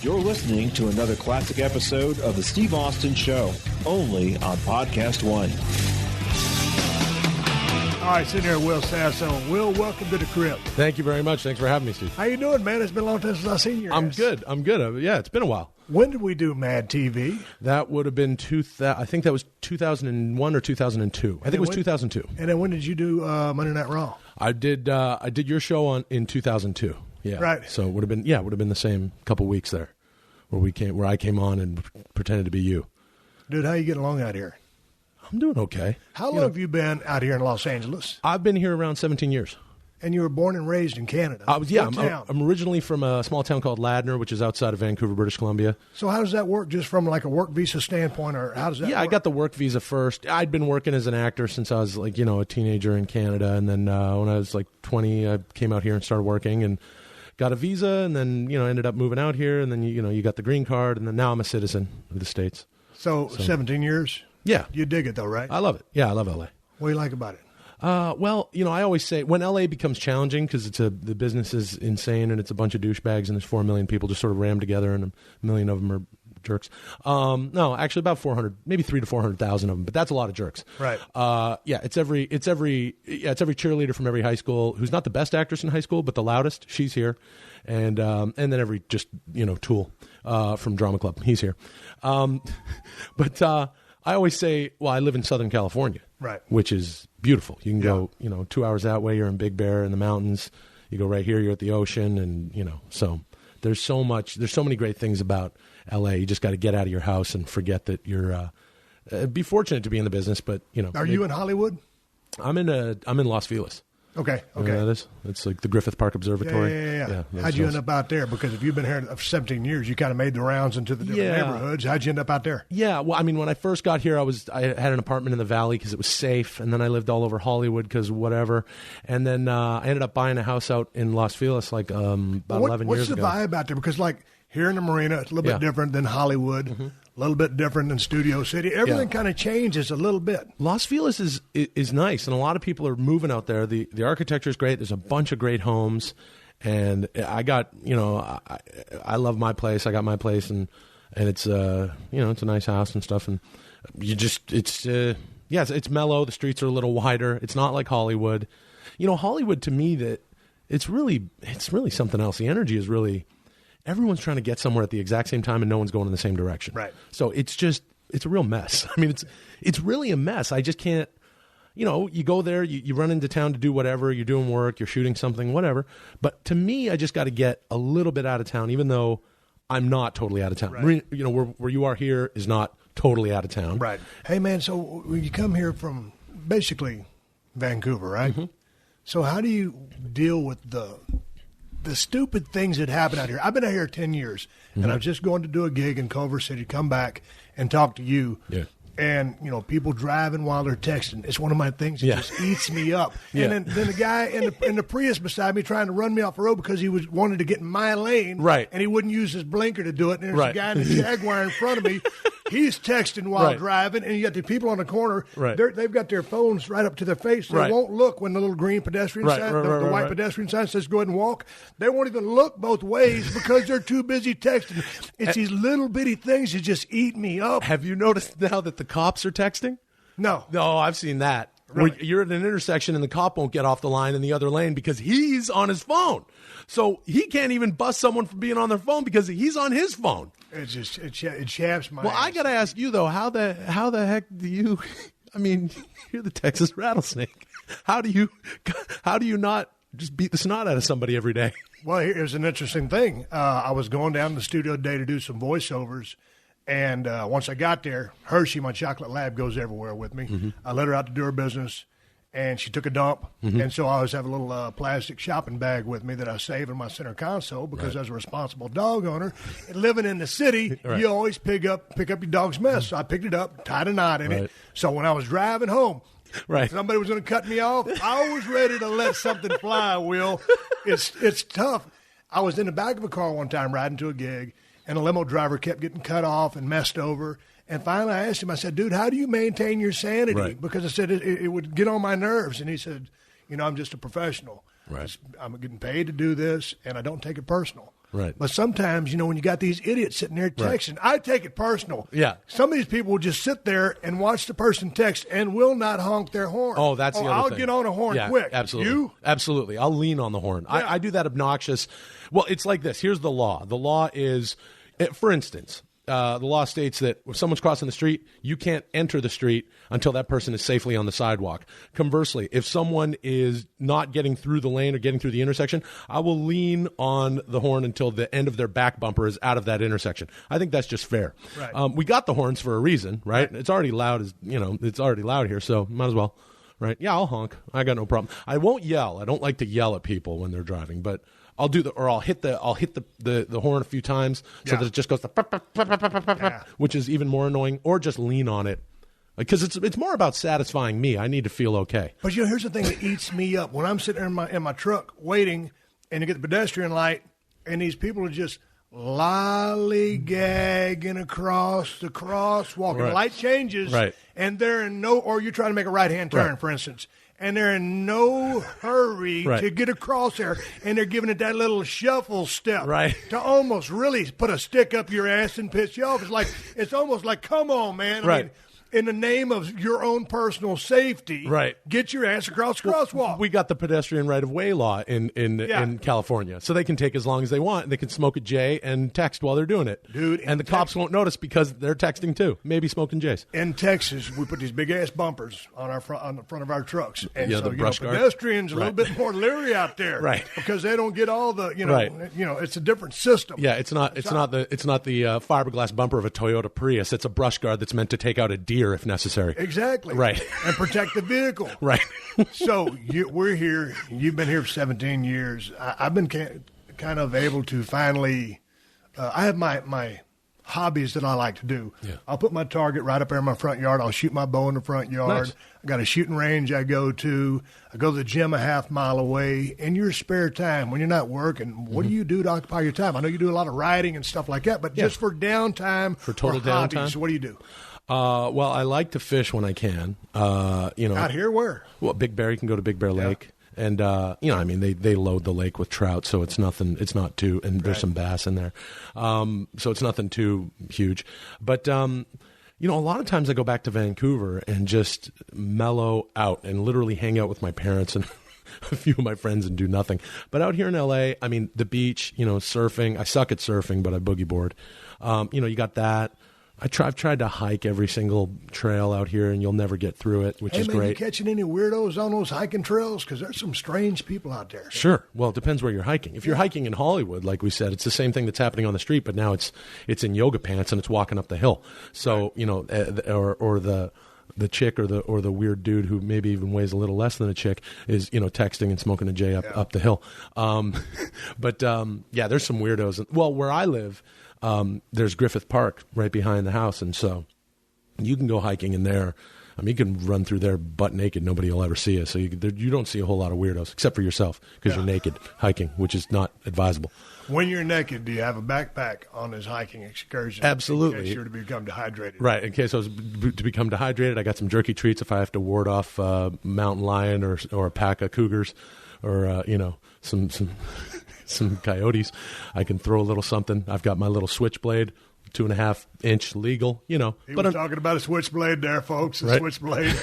You're listening to another classic episode of The Steve Austin Show, only on PodcastOne. All right, sitting here with Will Sasso. Will, welcome to the crib. Thank you very much. Thanks for having me, Steve. How you doing, man? It's been a long time since I've seen your ass. I'm good. Yeah, it's been a while. When did we do Mad TV? That would have been, I think that was 2001 or 2002. I think it was 2002. And then when did you do Monday Night Raw? I did your show in 2002. Yeah. Right. So it would have been the same couple weeks there where I came on and pretended to be you. Dude, how you getting along out here? I'm doing okay. How long have you been out here in Los Angeles? I've been here around 17 years. And you were born and raised in Canada. I'm originally from a small town called Ladner, which is outside of Vancouver, British Columbia. So how does that work, just from like a work visa standpoint, or how does that work? I got the work visa first. I'd been working as an actor since I was a teenager in Canada, and then when I was 20, I came out here and started working and got a visa, and then ended up moving out here, and then you got the green card, and then now I'm a citizen of the States. So 17 years? Yeah. You dig it though, right? I love it. Yeah, I love LA. What do you like about it? I always say when LA becomes challenging because the business is insane and it's a bunch of douchebags and there's 4 million people just sort of rammed together and a million of them are jerks. No, actually about 400, maybe 300,000 to 400,000 of them, but that's a lot of jerks. Right. It's every cheerleader from every high school who's not the best actress in high school, but the loudest. She's here, and then every tool from Drama Club. He's here, but I always say, well, I live in Southern California, right, which is beautiful. You can go, 2 hours that way, you're in Big Bear in the mountains. You go right here, you're at the ocean, and so there's so many great things about LA. You just got to get out of your house and forget that you're. Be fortunate to be in the business, but Are you in Hollywood? I'm in Las Feliz. Okay. You know that is? It's like the Griffith Park Observatory. Yeah. How'd you end up out there? Because if you've been here for 17 years, you kind of made the rounds into the different neighborhoods. How'd you end up out there? Yeah, well, I mean, when I first got here, I had an apartment in the Valley because it was safe, and then I lived all over Hollywood because whatever, and then I ended up buying a house out in Las Feliz about 11 years ago. What's the vibe out there? Because here in the Marina, it's a little bit different than Hollywood. Mm-hmm. A little bit different than Studio City. Everything kind of changes a little bit. Las Feliz is nice, and a lot of people are moving out there. The architecture is great. There's a bunch of great homes, and I got I love my place. I got my place, and it's it's a nice house and stuff. And it's mellow. The streets are a little wider. It's not like Hollywood. Hollywood to me it's really something else. The energy is really. Everyone's trying to get somewhere at the exact same time and no one's going in the same direction. Right. So it's a real mess. I mean, it's really a mess. I just can't, you go there, you run into town to do whatever, you're doing work, you're shooting something, whatever. But to me, I just got to get a little bit out of town, even though I'm not totally out of town. Right. Where you are here is not totally out of town. Right. Hey, man, so when you come here from basically Vancouver, right? Mm-hmm. So how do you deal with the stupid things that happen out here? I've been out here 10 years, and I was just going to do a gig in Culver City, come back and talk to you. Yeah. And, people driving while they're texting. It's one of my things that just eats me up. Yeah. And then the guy in the Prius beside me trying to run me off the road because he wanted to get in my lane. Right. And he wouldn't use his blinker to do it. And there's a guy in the Jaguar in front of me. He's texting while driving, and you got the people on the corner. Right. They've got their phones right up to their face. They won't look when the little green pedestrian sign, the white pedestrian sign says go ahead and walk. They won't even look both ways because they're too busy texting. It's these little bitty things that just eat me up. Have you noticed now that the cops are texting? No, I've seen that. Really? Where you're at an intersection and the cop won't get off the line in the other lane because he's on his phone. So he can't even bust someone for being on their phone because he's on his phone. It chaps my ass. I got to ask you though, how the heck do you? I mean, you're the Texas rattlesnake. How do you not just beat the snot out of somebody every day? Well, here's an interesting thing. I was going down to the studio today to do some voiceovers. And once I got there, Hershey, my chocolate lab, goes everywhere with me. Mm-hmm. I let her out to do her business, and she took a dump. Mm-hmm. And so I always have a little plastic shopping bag with me that I save in my center console because as a responsible dog owner, and living in the city, you always pick up your dog's mess. So I picked it up, tied a knot in it. So when I was driving home, somebody was going to cut me off, I was ready to let something fly, Will. It's tough. I was in the back of a car one time riding to a gig, and a limo driver kept getting cut off and messed over. And finally I asked him, I said, dude, how do you maintain your sanity? Right. Because I said it would get on my nerves. And he said, I'm just a professional. Right. I'm getting paid to do this, and I don't take it personal. Right. But sometimes, when you got these idiots sitting there texting, I take it personal. Yeah. Some of these people will just sit there and watch the person text and will not honk their horn. Oh, that's the other I'll thing. get on a horn quick. Absolutely. You? Absolutely. I'll lean on the horn. Yeah. I do that obnoxious. Well, it's like this. Here's the law. The law is, for instance, the law states that if someone's crossing the street, you can't enter the street until that person is safely on the sidewalk. Conversely, if someone is not getting through the lane or getting through the intersection, I will lean on the horn until the end of their back bumper is out of that intersection. I think that's just fair. Right. We got the horns for a reason, right? It's already loud, it's already loud here, so might as well, right? Yeah, I'll honk. I got no problem. I won't yell. I don't like to yell at people when they're driving, but I'll hit the horn a few times so that it just goes which is even more annoying, or just lean on it because it's more about satisfying me. I need to feel okay. But here's the thing that eats me up when I'm sitting in my truck waiting, and you get the pedestrian light, and these people are just lollygagging across the crosswalk. Right. The light changes, right, and they're in or you're trying to make a right-hand turn, for instance. And they're in no hurry to get across there, and they're giving it that little shuffle step to almost really put a stick up your ass and piss you off. It's almost like, come on, man. I mean, in the name of your own personal safety, get your ass across the crosswalk. We got the pedestrian right-of-way law in California, so they can take as long as they want. They can smoke a J and text while they're doing it. Dude, and the cops won't notice because they're texting too, maybe smoking J's. In Texas, we put these big-ass bumpers on the front of our trucks. And so, the brush guard. Pedestrians are a little bit more leery out there. Because they don't get all the, it's a different system. Yeah, it's not the fiberglass bumper of a Toyota Prius. It's a brush guard that's meant to take out a deer if necessary. Exactly. Right. And protect the vehicle. Right. So we're here. You've been here for 17 years. I've been kind of able to finally, I have my hobbies that I like to do. Yeah. I'll put my target right up there in my front yard. I'll shoot my bow in the front yard. Nice. I got a shooting range I go to. I go to the gym a half mile away. In your spare time, when you're not working, what do you do to occupy your time? I know you do a lot of writing and stuff like that, but just for downtime, for total hobbies, downtime, what do you do? Well, I like to fish when I can. Out here, where? Well, Big Bear. You can go to Big Bear Lake, and they load the lake with trout, so it's nothing. It's not too, and there's some bass in there, so it's nothing too huge. But a lot of times I go back to Vancouver and just mellow out and literally hang out with my parents and a few of my friends and do nothing. But out here in LA, I mean, the beach, surfing. I suck at surfing, but I boogie board. You got that. I've tried to hike every single trail out here, and you'll never get through it, which is great. You catching any weirdos on those hiking trails? Because there's some strange people out there. Sure. Well, it depends where you're hiking. If you're hiking in Hollywood, like we said, it's the same thing that's happening on the street, but now it's in yoga pants and it's walking up the hill. So or the chick or the weird dude who maybe even weighs a little less than a chick is texting and smoking a J up the hill. But there's some weirdos. Well, where I live. There's Griffith Park right behind the house, and so you can go hiking in there. I mean, you can run through there butt naked. Nobody will ever see you. So you don't see a whole lot of weirdos, except for yourself, because you're naked hiking, which is not advisable. When you're naked, do you have a backpack on this hiking excursion? Absolutely. In case you're to become dehydrated. Right. In case I was to become dehydrated, I got some jerky treats if I have to ward off mountain lion or a pack of cougars or, some coyotes. I can throw a little something. I've got my little switchblade, 2.5-inch legal, He was talking about a switchblade there, folks. A switchblade.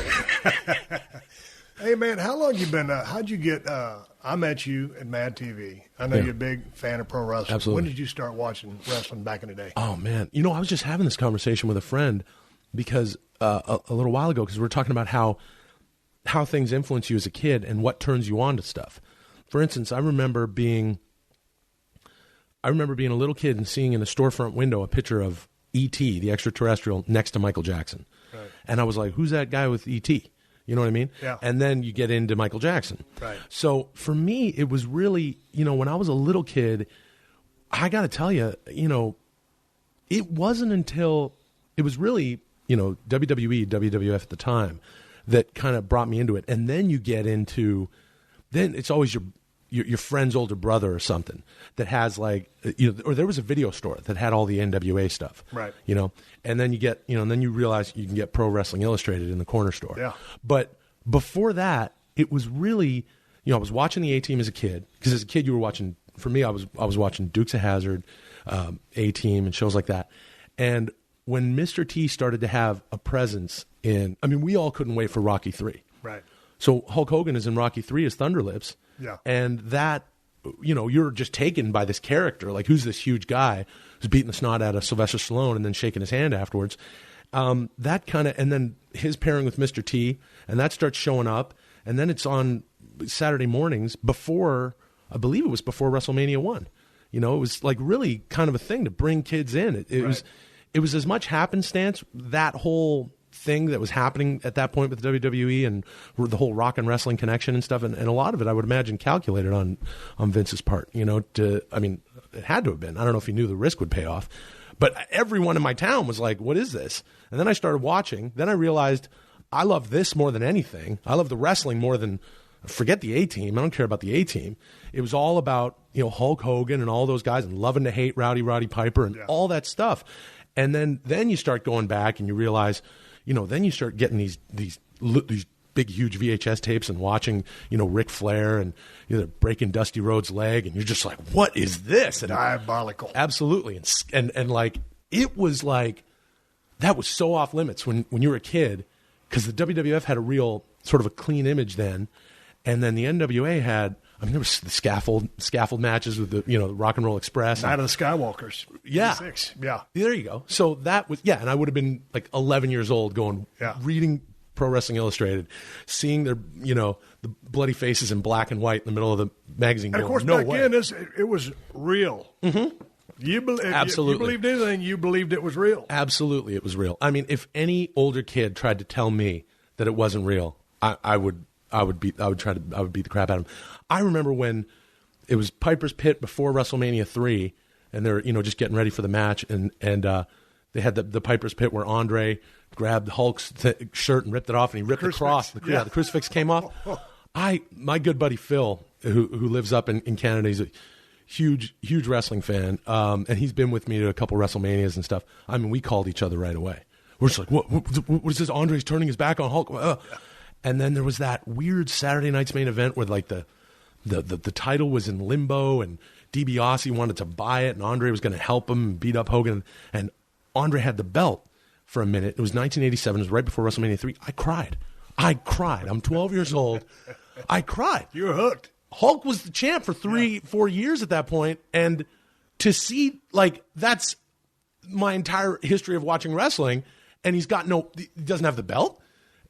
Hey, man, how long you been? How'd you get? I met you at Mad TV. I know you're a big fan of pro wrestling. Absolutely. When did you start watching wrestling back in the day? Oh, man. I was just having this conversation with a friend because a little while ago, because we were talking about how things influence you as a kid and what turns you on to stuff. For instance, I remember being a little kid and seeing in a storefront window a picture of E.T., the extraterrestrial, next to Michael Jackson. Right. And I was like, who's that guy with E.T.? You know what I mean? Yeah. And then you get into Michael Jackson. Right. So for me, it was really, when I was a little kid, I got to tell you, it wasn't until it was really, WWE, WWF at the time that kind of brought me into it. And then you get into, then it's always your friend's older brother or something that has or there was a video store that had all the NWA stuff, right? And then you get, and then you realize you can get Pro Wrestling Illustrated in the corner store. Yeah. But before that, it was really, I was watching the A-Team as a kid because as a kid you were watching for me, I was watching Dukes of Hazzard, A-Team, and shows like that. And when Mr. T started to have a presence we all couldn't wait for Rocky III. Right. So Hulk Hogan is in Rocky III as Thunderlips. Yeah. And that, you're just taken by this character. Like, who's this huge guy who's beating the snot out of Sylvester Stallone and then shaking his hand afterwards? That kind of, and then his pairing with Mr. T, and that starts showing up. And then it's on Saturday mornings before, I believe it was before WrestleMania 1. It was like really kind of a thing to bring kids in. It was as much happenstance, that whole thing that was happening at that point with WWE and the whole rock and wrestling connection and stuff. And a lot of it, I would imagine, calculated on Vince's part, it had to have been. I don't know if he knew the risk would pay off, but everyone in my town was like, what is this? And then I started watching. Then I realized I love this more than anything. I love the wrestling more than, forget the A-Team. I don't care about the A-Team. It was all about, Hulk Hogan and all those guys and loving to hate Roddy Piper and all that stuff. And then you start going back and you realize, then you start getting these big, huge VHS tapes and watching, Ric Flair and breaking Dusty Rhodes' leg. And you're just like, what is this? And diabolical. Absolutely. And like, it was like, that was so off limits when you were a kid, because the WWF had a real sort of a clean image then. And then the NWA had, there was the scaffold matches with the Rock and Roll Express. Night of the Skywalkers. Yeah. 86. Yeah. There you go. So that was, and I would have been like 11 years old reading Pro Wrestling Illustrated, seeing their, the bloody faces in black and white in the middle of the magazine. And of course, back then, it was real. Mm-hmm. Absolutely. You believed anything, you believed it was real. Absolutely, it was real. If any older kid tried to tell me that it wasn't real, I would beat the crap out of him. I remember when it was Piper's Pit before WrestleMania 3, and they're just getting ready for the match, and they had the Piper's Pit where Andre grabbed Hulk's shirt and ripped it off, and he ripped the cross. The crucifix came off. My good buddy Phil, who lives up in Canada, he's a huge wrestling fan, and he's been with me to a couple WrestleManias and stuff. We called each other right away. We're just like, what is this? Andre's turning his back on Hulk. And then there was that weird Saturday night's main event where like the title was in limbo, and DiBiase wanted to buy it, and Andre was going to help him and beat up Hogan, and Andre had the belt for a minute. It was 1987. It was right before WrestleMania 3. I cried. I'm 12 years old. I cried. You were hooked. Hulk was the champ for 4 years at that point, and to see, like, that's my entire history of watching wrestling, and he doesn't have the belt.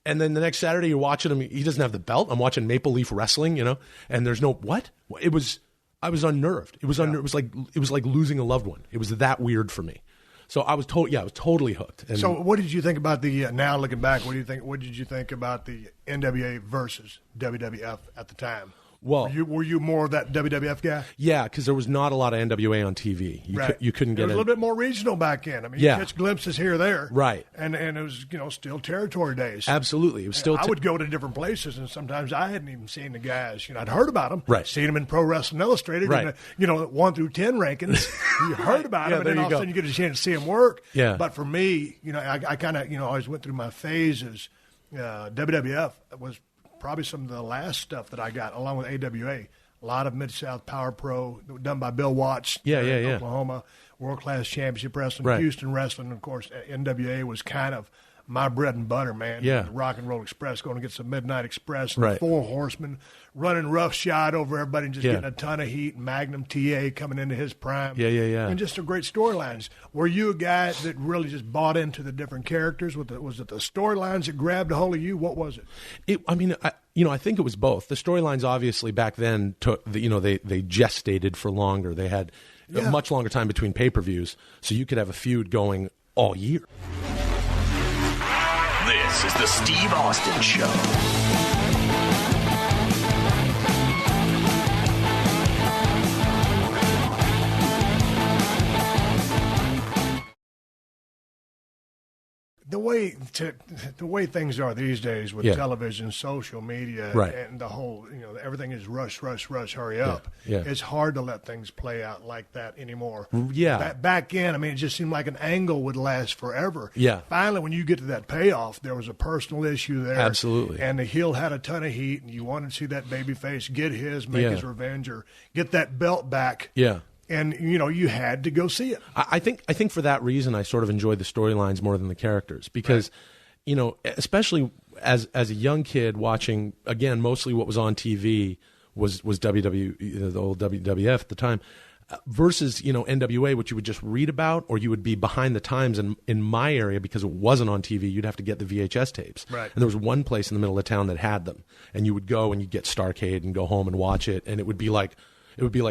And then the next Saturday, you're watching him. He doesn't have the belt. I'm watching Maple Leaf Wrestling, and there's no what? I was unnerved. It was like losing a loved one. It was that weird for me. So I was totally hooked. And so what did you think about the now looking back? What did you think about the NWA versus WWF at the time? Well, were you more of that WWF guy? Yeah, because there was not a lot of NWA on TV. You couldn't get it. It was a little bit more regional back then. You catch glimpses here or there. Right. And it was, still territory days. Absolutely. It was still. I would go to different places, and sometimes I hadn't even seen the guys. I'd heard about them. Right. Seen them in Pro Wrestling Illustrated. Right. In the, 1 through 10 rankings. You heard about them, and then all of a sudden you get a chance to see them work. Yeah. But for me, I kind of, always went through my phases. WWF was probably some of the last stuff that I got, along with AWA. A lot of Mid-South Power Pro done by Bill Watts in Oklahoma, World Class Championship Wrestling, right. Houston Wrestling. Of course, NWA was kind of my bread and butter, man. Yeah. The Rock and Roll Express, going against the Midnight Express, and right. the Four Horsemen, running roughshod over everybody and just getting a ton of heat. Magnum TA coming into his prime. Yeah. And just some great storylines. Were you a guy that really just bought into the different characters? Was it the storylines that grabbed a hold of you? What was it? I think it was both. The storylines obviously back then took, they gestated for longer. They had a much longer time between pay-per-views, so you could have a feud going all year. This is the Steve Austin Show. the way things are these days with television, social media, and the whole, everything is rush, hurry up. Yeah. It's hard to let things play out like that anymore. Yeah. Back in, it just seemed like an angle would last forever. Yeah. Finally, when you get to that payoff, there was a personal issue there. Absolutely. And the heel had a ton of heat, and you wanted to see that baby face get make his revenge, or get that belt back. Yeah. And, you had to go see it. I think for that reason, I sort of enjoyed the storylines more than the characters because, especially as a young kid watching, again, mostly what was on TV was WWE, the old WWF at the time, versus, NWA, which you would just read about, or you would be behind the times. And in my area, because it wasn't on TV, you'd have to get the VHS tapes. Right. And there was one place in the middle of town that had them. And you would go and you'd get Starrcade and go home and watch it. And it would be like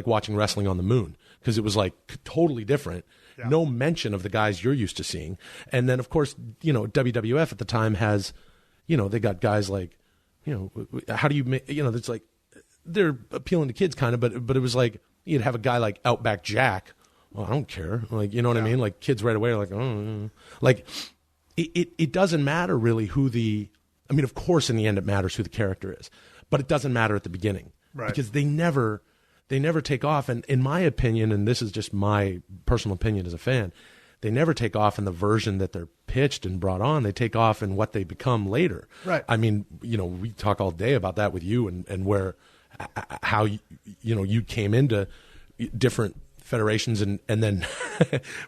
watching wrestling on the moon. Because it was like totally different. Yeah. No mention of the guys you're used to seeing. And then, of course, WWF at the time has, they got guys like, how do you make, it's like, they're appealing to kids kind of, but it was like, you'd have a guy like Outback Jack. Well, I don't care. Like, you know what I mean? Like kids right away are like, oh, like it doesn't matter really of course in the end it matters who the character is, but it doesn't matter at the beginning. Right. Because they never take off. And in my opinion, and this is just my personal opinion as a fan, they never take off in the version that they're pitched and brought on. They take off in what they become later. Right. We talk all day about that with you and how you came into different federations and then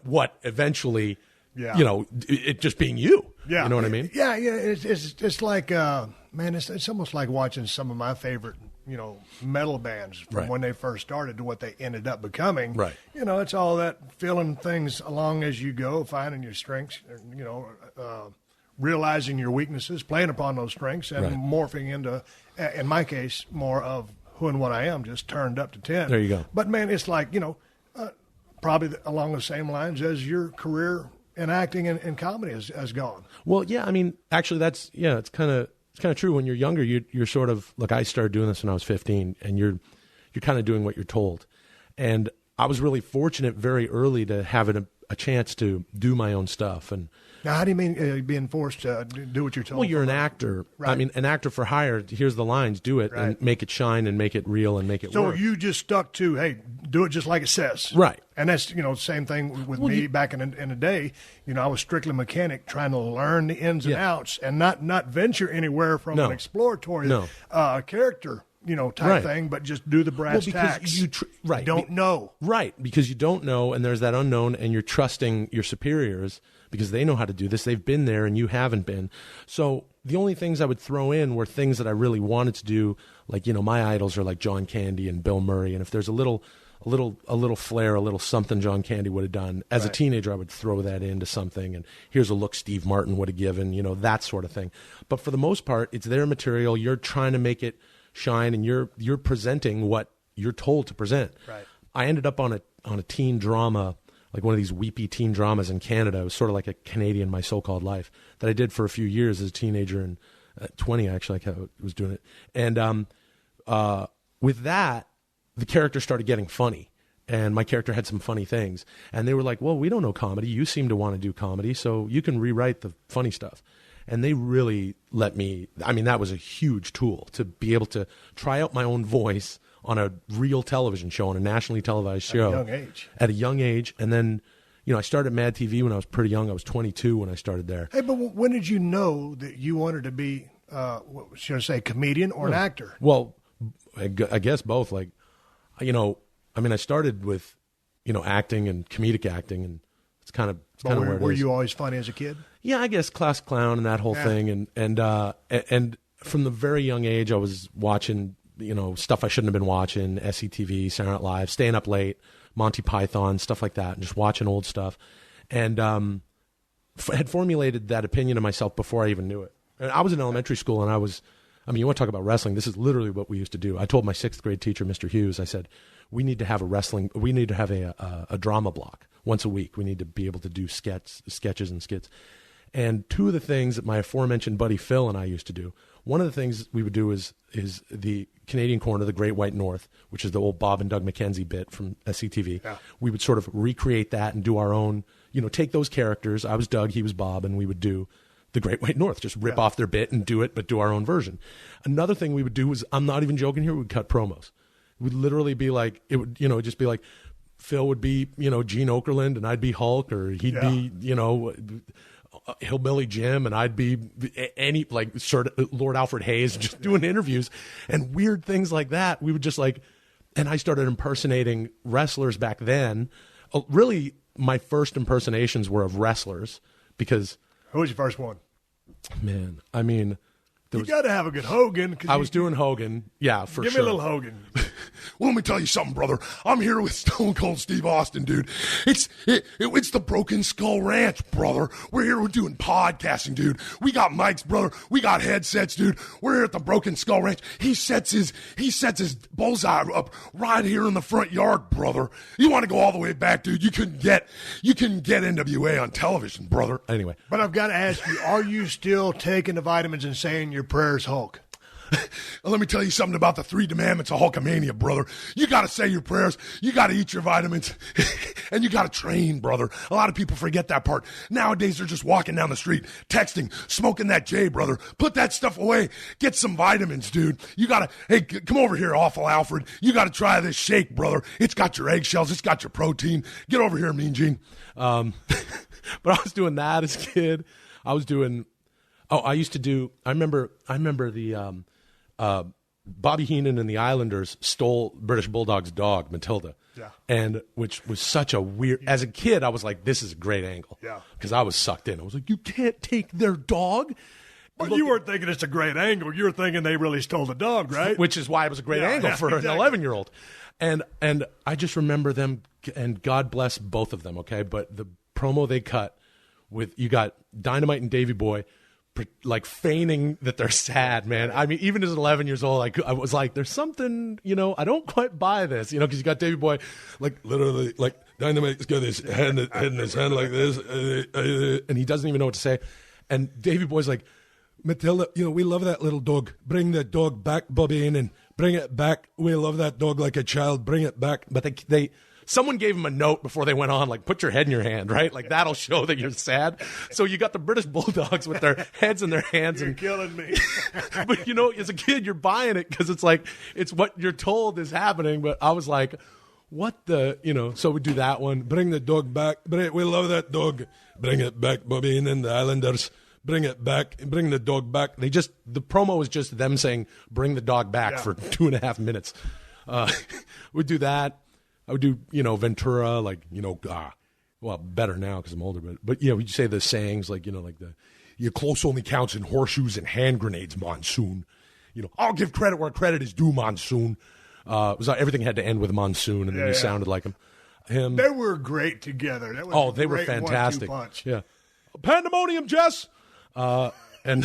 what eventually, it just being you. Yeah. You know what I mean? Yeah. It's like, it's almost like watching some of my favorite metal bands from when they first started to what they ended up becoming. Right. It's all that feeling things along as you go, finding your strengths, realizing your weaknesses, playing upon those strengths, and morphing into, in my case, more of who and what I am, just turned up to 10. There you go. But, man, it's like, probably along the same lines as your career in acting and comedy has gone. Well, yeah, actually it's kind of true. When you're younger, you're sort of like, I started doing this when I was 15, and you're kind of doing what you're told. And I was really fortunate very early to have a chance to do my own stuff. And now, how do you mean being forced to do what you're told? Well, you're an actor. Right. An actor for hire. Here's the lines. Do it and make it shine and make it real and make it work. So you just stuck to, hey, do it just like it says. Right. And that's, same thing with me back in the day. I was strictly mechanic, trying to learn the ins and outs and not venture anywhere from an exploratory character, type thing, but just do the brass tacks. You don't know. Right, because you don't know, and there's that unknown, and you're trusting your superiors because they know how to do this. They've been there, and you haven't been. So the only things I would throw in were things that I really wanted to do. Like, my idols are like John Candy and Bill Murray, and if there's a little flair, a little something John Candy would have done. As a teenager, I would throw that into something, and here's a look Steve Martin would have given, that sort of thing. But for the most part, it's their material. You're trying to make it shine, and you're presenting what you're told to present. Right. I ended up on a teen drama, like one of these weepy teen dramas in Canada. It was sort of like a Canadian My So-Called Life that I did for a few years as a teenager, and 20 actually, I was doing it. And with that, the character started getting funny, and my character had some funny things. And they were like, well, we don't know comedy. You seem to want to do comedy, so you can rewrite the funny stuff. And they really let me, that was a huge tool to be able to try out my own voice on a real television show, on a nationally televised show. At a young age. And then, I started Mad TV when I was pretty young. I was 22 when I started there. Hey, but when did you know that you wanted to be, should I say, comedian or an actor? Well, I guess both. Like, I started with, acting and comedic acting, and it's kind of where it is. Were you always funny as a kid? Yeah, I guess class clown and that whole thing. And from the very young age, I was watching, stuff I shouldn't have been watching, SCTV, Saturday Night Live, staying up late, Monty Python, stuff like that, and just watching old stuff. And had formulated that opinion of myself before I even knew it. And I was in elementary school, and you want to talk about wrestling, this is literally what we used to do. I told my 6th grade teacher, Mr. Hughes, I said, we need to have a drama block once a week. We need to be able to do sketches and skits. And two of the things that my aforementioned buddy Phil and I used to do, one of the things we would do is the Canadian corner, the Great White North, which is the old Bob and Doug McKenzie bit from SCTV. Yeah. We would sort of recreate that and do our own, take those characters. I was Doug, he was Bob, and we would do the Great White North, just rip off their bit and do it, but do our own version. Another thing we would do was, I'm not even joking here, we would cut promos. It would literally be like, it would, just be like, Phil would be, Gene Okerlund, and I'd be Hulk, or he'd be, Hillbilly Jim, and I'd be Sir Lord Alfred Hayes, just doing interviews and weird things like that. We would just and I started impersonating wrestlers back then. Really, my first impersonations were of wrestlers because. Who was your first one? Man, I mean, you got to have a good Hogan. I was doing Hogan, yeah, for sure. Give me a little Hogan. Well, let me tell you something, brother. I'm here with Stone Cold Steve Austin, dude. It's the Broken Skull Ranch, brother. We're here. We're doing podcasting, dude. We got mics, brother. We got headsets, dude. We're here at the Broken Skull Ranch. He sets his bullseye up right here in the front yard, brother. You want to go all the way back, dude? You couldn't get NWA on television, brother. Anyway, but I've got to ask you: are you still taking the vitamins and saying your prayers, Hulk? Let me tell you something about the 3 commandments of Hulkamania, brother. You got to say your prayers. You got to eat your vitamins. And you got to train, brother. A lot of people forget that part. Nowadays, they're just walking down the street, texting, smoking that J, brother. Put that stuff away. Get some vitamins, dude. You got to, hey, come over here, Awful Alfred. You got to try this shake, brother. It's got your eggshells. It's got your protein. Get over here, Mean Gene. But I was doing that as a kid. I was doing, I remember the, Bobby Heenan and the Islanders stole British Bulldog's dog, Matilda. Yeah. And which was such a weird, as a kid, I was like, this is a great angle. Yeah. Because I was sucked in. I was like, you can't take their dog. But you weren't thinking it's a great angle. You were thinking they really stole the dog, right? Which is why it was a great angle for an 11-year-old. And I just remember them, and God bless both of them, okay? But the promo they cut with, you got Dynamite and Davey Boy, like feigning that they're sad, man. I mean, even as 11 years old, I was like, there's something, I don't quite buy this, because you got Davey Boy, like literally, like Dynamite's got his head in his hand like this, and he doesn't even know what to say. And Davey Boy's like, Matilda, we love that little dog. Bring that dog back, Bobby, and bring it back. We love that dog like a child. Bring it back. But someone gave him a note before they went on, like, put your head in your hand, right? Like, that'll show that you're sad. So you got the British Bulldogs with their heads in their hands. You're killing me. But, as a kid, you're buying it because it's like, it's what you're told is happening. But I was like, what the, so we do that one. Bring the dog back. We love that dog. Bring it back, Bobby. And then the Islanders, bring it back. Bring the dog back. The promo was just them saying, bring the dog back for 2.5 minutes. We do that. I would do, Ventura, like, well, better now because I'm older, but we say the sayings like, your close only counts in horseshoes and hand grenades, Monsoon. I'll give credit where credit is due, Monsoon. It was everything had to end with Monsoon, and then you sounded like him. They were great together. That was they were fantastic. 1-2 punch. Yeah, Pandemonium, Jess. You had a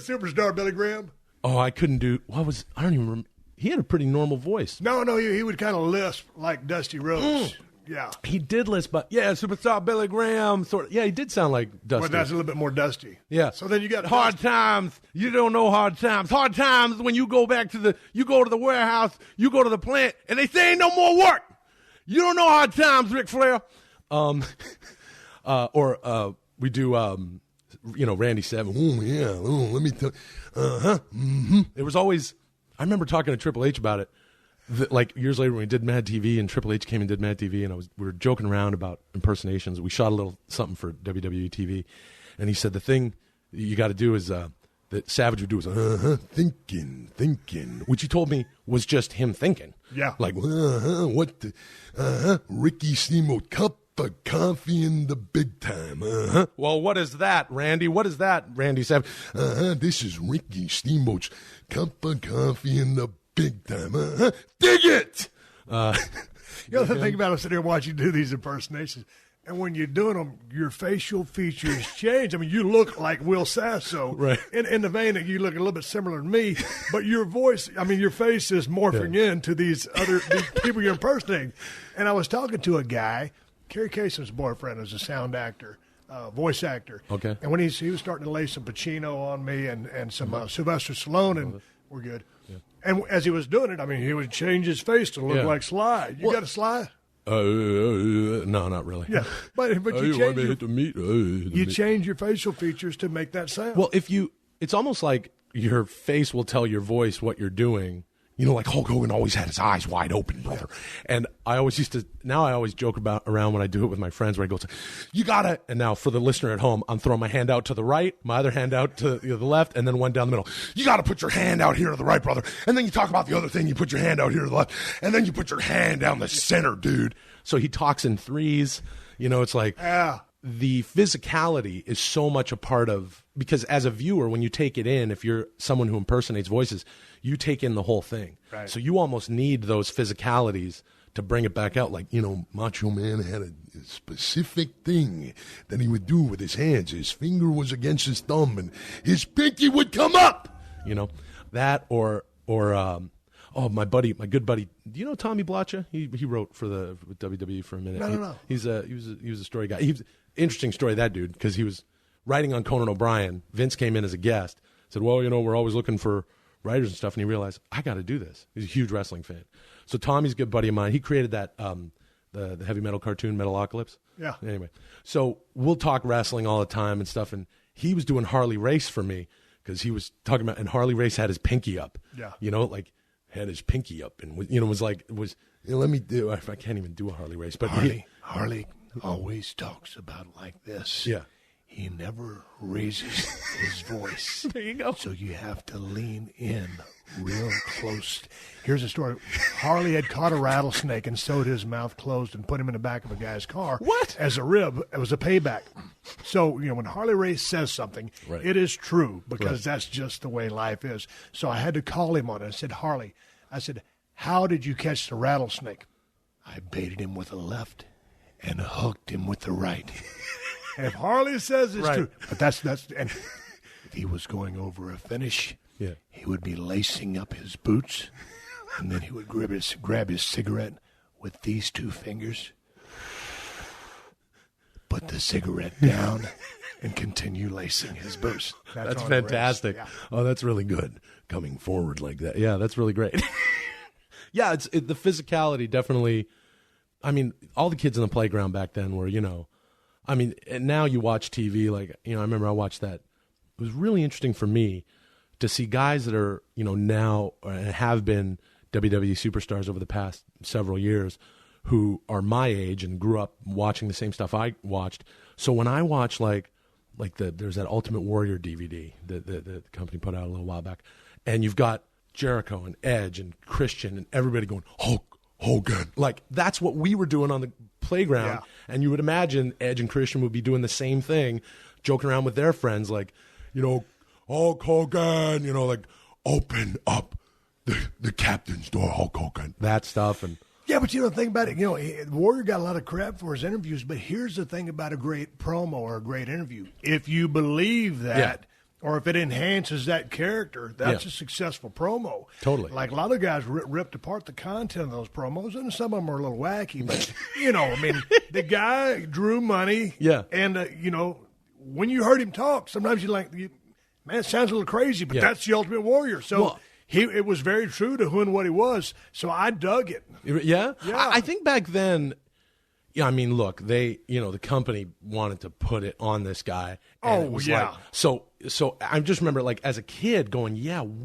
superstar, Billy Graham. Oh, I couldn't do. I don't even remember. He had a pretty normal voice. No, he would kind of lisp like Dusty Rhodes. Yeah. He did lisp, but superstar Billy Graham. He did sound like Dusty. But that's a little bit more Dusty. Yeah. So then you got hard times. You don't know hard times. Hard times when you go back to you go to the warehouse, you go to the plant, and they say ain't no more work. You don't know hard times, Ric Flair. We do, Randy Savage. Oh, yeah. Oh, let me tell you. It was always... I remember talking to Triple H about it, like years later when we did Mad TV, and Triple H came and did Mad TV, and we were joking around about impersonations. We shot a little something for WWE TV, and he said the thing you got to do is that Savage would do is thinking, which he told me was just him thinking. Yeah, like what the Ricky Steamboat cup of coffee in the big time. Well, what is that, Randy? What is that, Randy Savage? This is Ricky Steamboat's cup of coffee in the big time. Dig it! The other thing about us sitting here watching you do these impersonations, and when you're doing them, your facial features change. I mean, you look like Will Sasso, right? In the vein that you look a little bit similar to me, but your voice, your face is morphing into these people you're impersonating. And I was talking to a guy Carrie Kasem's boyfriend was a sound actor, voice actor. Okay. And when he was starting to lay some Pacino on me and some Sylvester Stallone, and we're good. Yeah. And as he was doing it, I mean, he would change his face to look like Sly. You got a Sly? No, not really. Yeah, but you change change your facial features to make that sound. Well, it's almost like your face will tell your voice what you're doing. You know, like Hulk Hogan always had his eyes wide open, brother. And I always joke around when I do it with my friends where I go, you gotta, and now for the listener at home, I'm throwing my hand out to the right, my other hand out to the left, and then one down the middle. You gotta put your hand out here to the right, brother. And then you talk about the other thing, you put your hand out here to the left, and then you put your hand down the center, dude. So he talks in threes. You know, it's like, the physicality is so much a part of, because as a viewer, when you take it in, if you're someone who impersonates voices, you take in the whole thing. Right. So you almost need those physicalities to bring it back out. Like, you know, Macho Man had a specific thing that he would do with his hands. His finger was against his thumb and his pinky would come up. You know, that or my good buddy. Do you know Tommy Blacha? He wrote for the WWE for a minute. No. He was a story guy. Interesting story, that dude, because he was writing on Conan O'Brien. Vince came in as a guest, said, well, you know, we're always looking for writers and stuff, and he realized, I got to do this. He's a huge wrestling fan. So Tommy's a good buddy of mine. He created that the heavy metal cartoon Metalocalypse. Yeah. Anyway, so we'll talk wrestling all the time and stuff, and he was doing Harley Race for me because he was talking about, and Harley Race had his pinky up. Yeah. You know, like had his pinky up, and you know, was let me do. I can't even do a Harley Race, but Harley always talks about like this. Yeah. He never raises his voice. There you go. So you have to lean in real close. Here's a story. Harley had caught a rattlesnake and sewed his mouth closed and put him in the back of a guy's car. What? As a rib. It was a payback. So, you know, when Harley Race says something, it is true because that's just the way life is. So I had to call him on it. I said, Harley, how did you catch the rattlesnake? I baited him with the left and hooked him with the right. And if Harley says it's true, but that's and if he was going over a finish, he would be lacing up his boots, and then he would grab his cigarette with these two fingers, put the cigarette down, and continue lacing his boots. That's fantastic. Yeah. Oh, that's really good. Coming forward like that. Yeah, that's really great. Yeah, the physicality definitely. I mean, all the kids in the playground back then were, you know, I mean, and now you watch TV, like, you know, I remember I watched that. It was really interesting for me to see guys that are, you know, now have been WWE superstars over the past several years who are my age and grew up watching the same stuff I watched. So when I watch there's that Ultimate Warrior DVD that the company put out a little while back, and you've got Jericho and Edge and Christian and everybody going, Hulk Hogan. Like, that's what we were doing on the playground. Yeah. And you would imagine Edge and Christian would be doing the same thing, joking around with their friends, like, you know, Hulk Hogan, you know, like, open up the captain's door, Hulk Hogan. That stuff. And yeah, but you know, think about it. You know, Warrior got a lot of crap for his interviews, but here's the thing about a great promo or a great interview. If you believe that, or if it enhances that character, that's a successful promo. Totally. Like a lot of guys ripped apart the content of those promos, and some of them are a little wacky. But, you know, I mean, the guy drew money. Yeah. And, you know, when you heard him talk, sometimes you're like, man, it sounds a little crazy, but that's the Ultimate Warrior. So it was very true to who and what he was. So I dug it. Yeah? I think back then, yeah, I mean, look, the company wanted to put it on this guy. And it was like, so I just remember, like, as a kid going,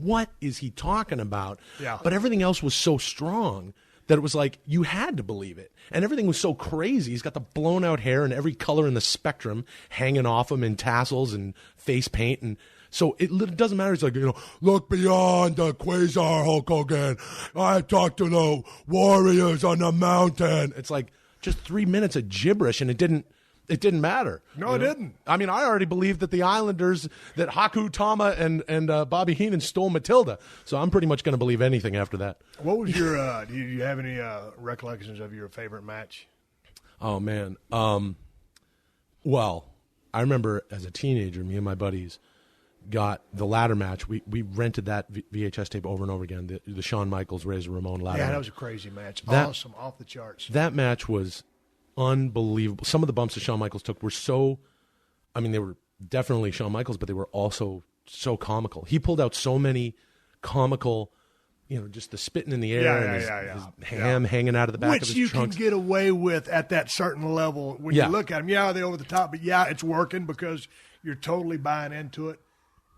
what is he talking about? Yeah. But everything else was so strong that it was like you had to believe it. And everything was so crazy. He's got the blown out hair and every color in the spectrum hanging off him in tassels and face paint. And so it doesn't matter. It's like, you know, look beyond the Quasar, Hulk Hogan. I talked to the warriors on the mountain. It's like just 3 minutes of gibberish, and it didn't matter. No, it didn't. I mean, I already believed that the Islanders, that Haku Tama and Bobby Heenan stole Matilda. So I'm pretty much going to believe anything after that. What was your? Do you have any recollections of your favorite match? Oh man. Well, I remember as a teenager, me and my buddies got the ladder match. We rented that VHS tape over and over again. The Shawn Michaels Razor Ramon ladder. Yeah, that was a crazy match. Awesome, off the charts. That match was unbelievable. Some of the bumps that Shawn Michaels took were so, I mean, they were definitely Shawn Michaels, but they were also so comical. He pulled out so many comical, just the spitting in the air and his ham hanging out of the back of his trunks. Which you can get away with at that certain level. When you look at them, are they over the top? But it's working because you're totally buying into it.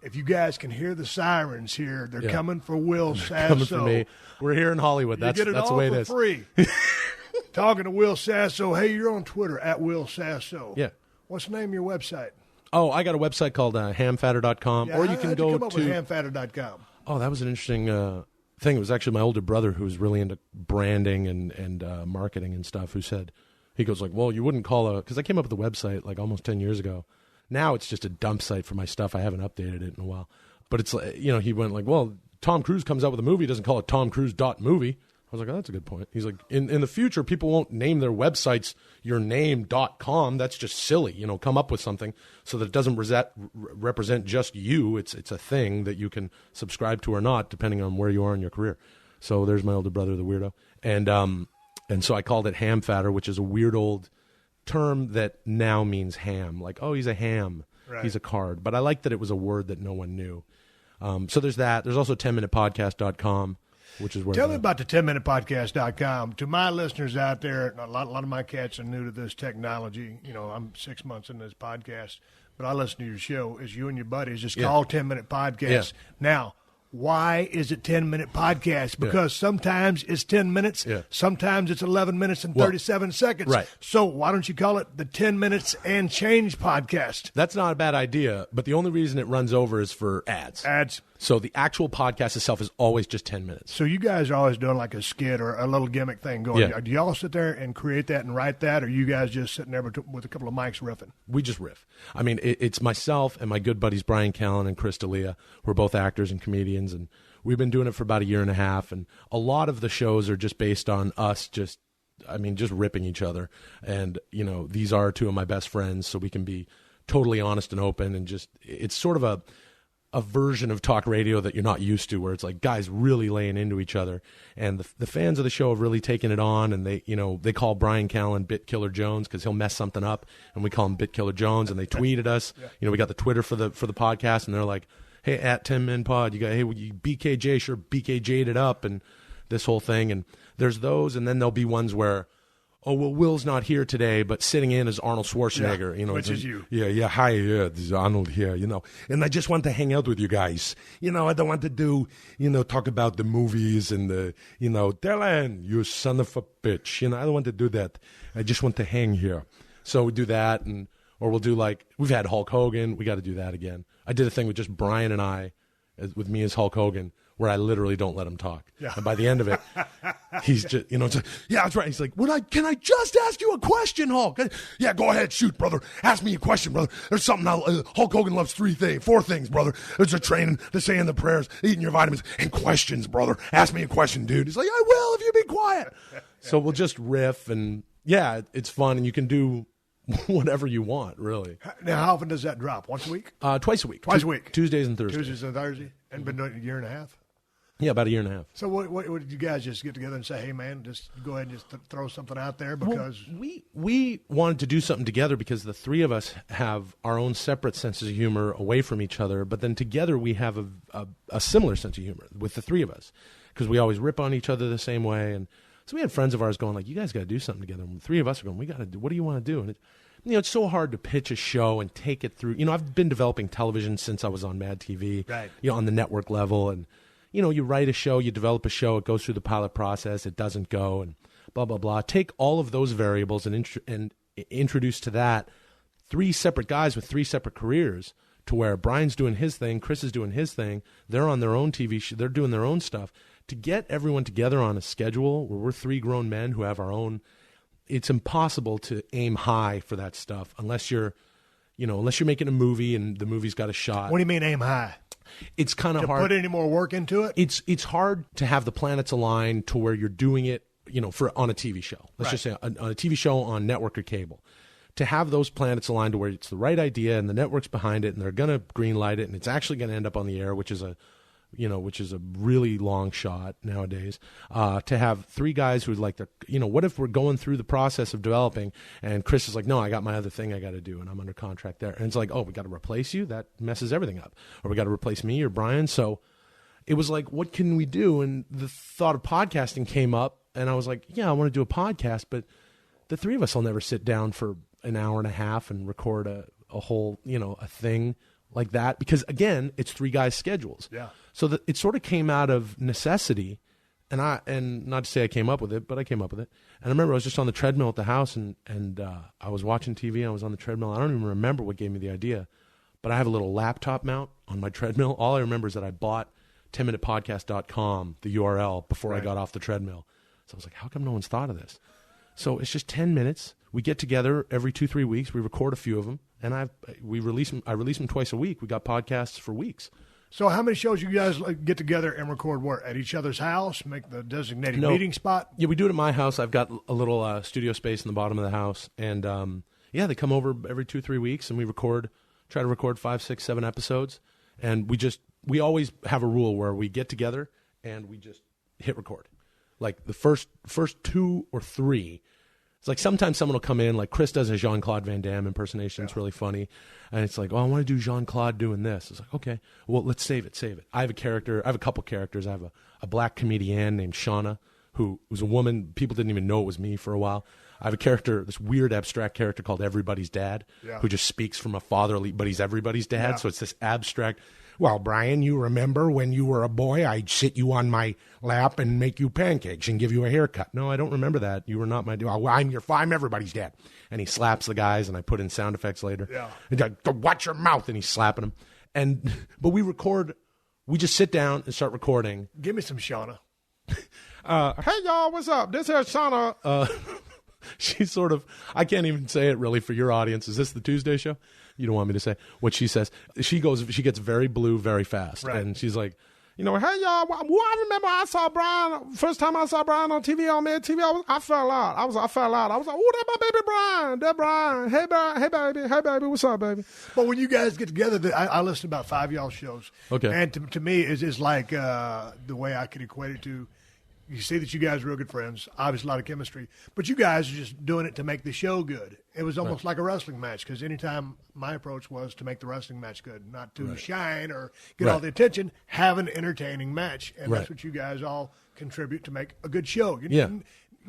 If you guys can hear the sirens here, they're coming for Will Sasso. Coming for me. We're here in Hollywood. That's the way it is. Free. Talking to Will Sasso. Hey, you're on Twitter at Will Sasso. Yeah. What's the name of your website? Oh, I got a website called hamfatter.com. Yeah, or you can go come up with hamfatter.com. Oh, that was an interesting thing. It was actually my older brother who was really into branding and marketing and stuff who said, he goes like, well, you wouldn't call because I came up with the website like almost 10 years ago. Now it's just a dump site for my stuff. I haven't updated it in a while. But it's like, he went like, well, Tom Cruise comes out with a movie. He doesn't call it TomCruise.movie. I was like, oh, that's a good point. He's like, in the future, people won't name their websites yourname.com. That's just silly. Come up with something so that it doesn't represent just you. It's a thing that you can subscribe to or not, depending on where you are in your career. So there's my older brother, the weirdo. And so I called it Hamfatter, which is a weird old term that now means ham. Like, oh, he's a ham. Right. He's a card. But I like that it was a word that no one knew. So there's that. There's also 10minutepodcast.com. Which is where Tell me about the 10minutepodcast.com. To my listeners out there, a lot of my cats are new to this technology. I'm 6 months into this podcast, but I listen to your show as you and your buddies just call 10-minute podcast. Yeah. Now, why is it 10-minute podcast? Because sometimes it's 10 minutes, sometimes it's 11 minutes and 37 seconds. Right. So why don't you call it the 10 minutes and change podcast? That's not a bad idea, but the only reason it runs over is for ads. So the actual podcast itself is always just 10 minutes. So you guys are always doing like a skit or a little gimmick thing going. Yeah. Do y'all sit there and create that and write that, or are you guys just sitting there with a couple of mics riffing? We just riff. I mean, it's myself and my good buddies Brian Callen and Chris D'Elia. We're both actors and comedians, and we've been doing it for about a year and a half. And a lot of the shows are just based on us just ripping each other. And, these are two of my best friends, so we can be totally honest and open. And it's sort of a version of talk radio that you're not used to, where it's like guys really laying into each other. And the fans of the show have really taken it on, and they call Brian Callen Bit Killer Jones because he'll mess something up, and we call him Bit Killer Jones, and they tweeted us. We got the Twitter for the podcast, and they're like, hey, at 10 Min Pod, you BKJ, sure BKJ'd it up, and this whole thing. And there's those, and then there'll be ones where, oh, well, Will's not here today, but sitting in is Arnold Schwarzenegger. Which is you. Yeah, hi, this is Arnold here, And I just want to hang out with you guys. I don't want to do, talk about the movies and the, Dylan, you son of a bitch. I don't want to do that. I just want to hang here. So we do that, or we'll do we've had Hulk Hogan. We got to do that again. I did a thing with just Brian and I, with me as Hulk Hogan, where I literally don't let him talk. Yeah. And by the end of it, he's just, it's like, yeah, that's right. He's like, can I just ask you a question, Hulk? Yeah, go ahead, shoot, brother. Ask me a question, brother. There's something Hulk Hogan loves 4 things, brother. There's a training, the saying the prayers, eating your vitamins, and questions, brother. Ask me a question, dude. He's like, I will if you be quiet. So we'll just riff, and yeah, it's fun, and you can do whatever you want, really. Now, how often does that drop? Once a week? Twice a week. Twice a week. Tuesdays and Thursdays. Tuesdays and Thursdays. And been doing it a year and a half? Yeah, about a year and a half. So what did you guys just get together and say, hey, man, just go ahead and just throw something out there? Because we wanted to do something together because the three of us have our own separate senses of humor away from each other, but then together we have a similar sense of humor with the three of us because we always rip on each other the same way. And so we had friends of ours going like, you guys got to do something together. And the three of us are going, we got to do, what do you want to do? And it's so hard to pitch a show and take it through. I've been developing television since I was on Mad TV, right. On the network level. And, you write a show, you develop a show, it goes through the pilot process, it doesn't go, and blah, blah, blah. Take all of those variables and introduce to that 3 separate guys with 3 separate careers to where Brian's doing his thing, Chris is doing his thing, they're on their own TV show, they're doing their own stuff. To get everyone together on a schedule where we're 3 grown men who have our own, it's impossible to aim high for that stuff unless you're making a movie and the movie's got a shot. What do you mean aim high? It's kind of hard to put any more work into it. It's hard to have the planets align to where you're doing it, on a TV show. Let's just say on a TV show on network or cable. To have those planets aligned to where it's the right idea and the network's behind it and they're going to green light it and it's actually going to end up on the air, which is a which is a really long shot nowadays, to have three guys who would like to, what if we're going through the process of developing and Chris is like, no, I got my other thing I got to do and I'm under contract there. And it's like, oh, we got to replace you? That messes everything up. Or we got to replace me or Brian. So it was like, what can we do? And the thought of podcasting came up and I was like, yeah, I want to do a podcast, but the three of us will never sit down for an hour and a half and record a whole, a thing like that, because again, it's three guys' schedules. Yeah. So it sort of came out of necessity, and not to say I came up with it, but I came up with it. And I remember I was just on the treadmill at the house, and I was watching TV. I was on the treadmill. I don't even remember what gave me the idea, but I have a little laptop mount on my treadmill. All I remember is that I bought 10minutepodcast.com, the URL, before I got off the treadmill. So I was like, how come no one's thought of this? So it's just 10 minutes. We get together every 2-3 weeks. We record a few of them, and I release them twice a week. We got podcasts for weeks. So how many shows you guys get together and record where? At each other's house? Make the designated meeting spot? Yeah, we do it at my house. I've got a little studio space in the bottom of the house. And, they come over every 2-3 weeks, and we try to record 5, 6, 7 episodes. And we always have a rule where we get together and we just hit record. Like the first 2 or 3. It's like sometimes someone will come in, like Chris does a Jean-Claude Van Damme impersonation. It's really funny. And it's like, oh, I want to do Jean-Claude doing this. It's like, okay, well, let's save it. I have a couple characters. I have a black comedian named Shauna, who was a woman. People didn't even know it was me for a while. I have a character, this weird abstract character called Everybody's Dad, who just speaks from a fatherly, but he's everybody's dad. So it's this abstract. Well, Brian, you remember when you were a boy, I'd sit you on my lap and make you pancakes and give you a haircut. No, I don't remember that. You were not my dad. Well, I'm everybody's dad. And he slaps the guys, and I put in sound effects later. Yeah. And like, watch your mouth, and he's slapping them. But we just sit down and start recording. Give me some Shauna. Hey, y'all, what's up? This is Shauna. She's sort of, I can't even say it really for your audience. Is this the Tuesday show? You don't want me to say what she says. She gets very blue very fast. Right. And she's like, hey, y'all, I remember I saw Brian, first time I saw Brian on TV, on Mad TV, I fell out. I fell out. I was like, oh, that's my baby Brian. That Brian. Hey, baby, what's up, baby? But when you guys get together, I listen to about 5 y'all shows. Okay. And to me, it's like the way I could equate it to, you see that you guys are real good friends, obviously a lot of chemistry, but you guys are just doing it to make the show good. It was almost like a wrestling match, because anytime my approach was to make the wrestling match good, not to shine or get all the attention, have an entertaining match. And that's what you guys all contribute to make a good show.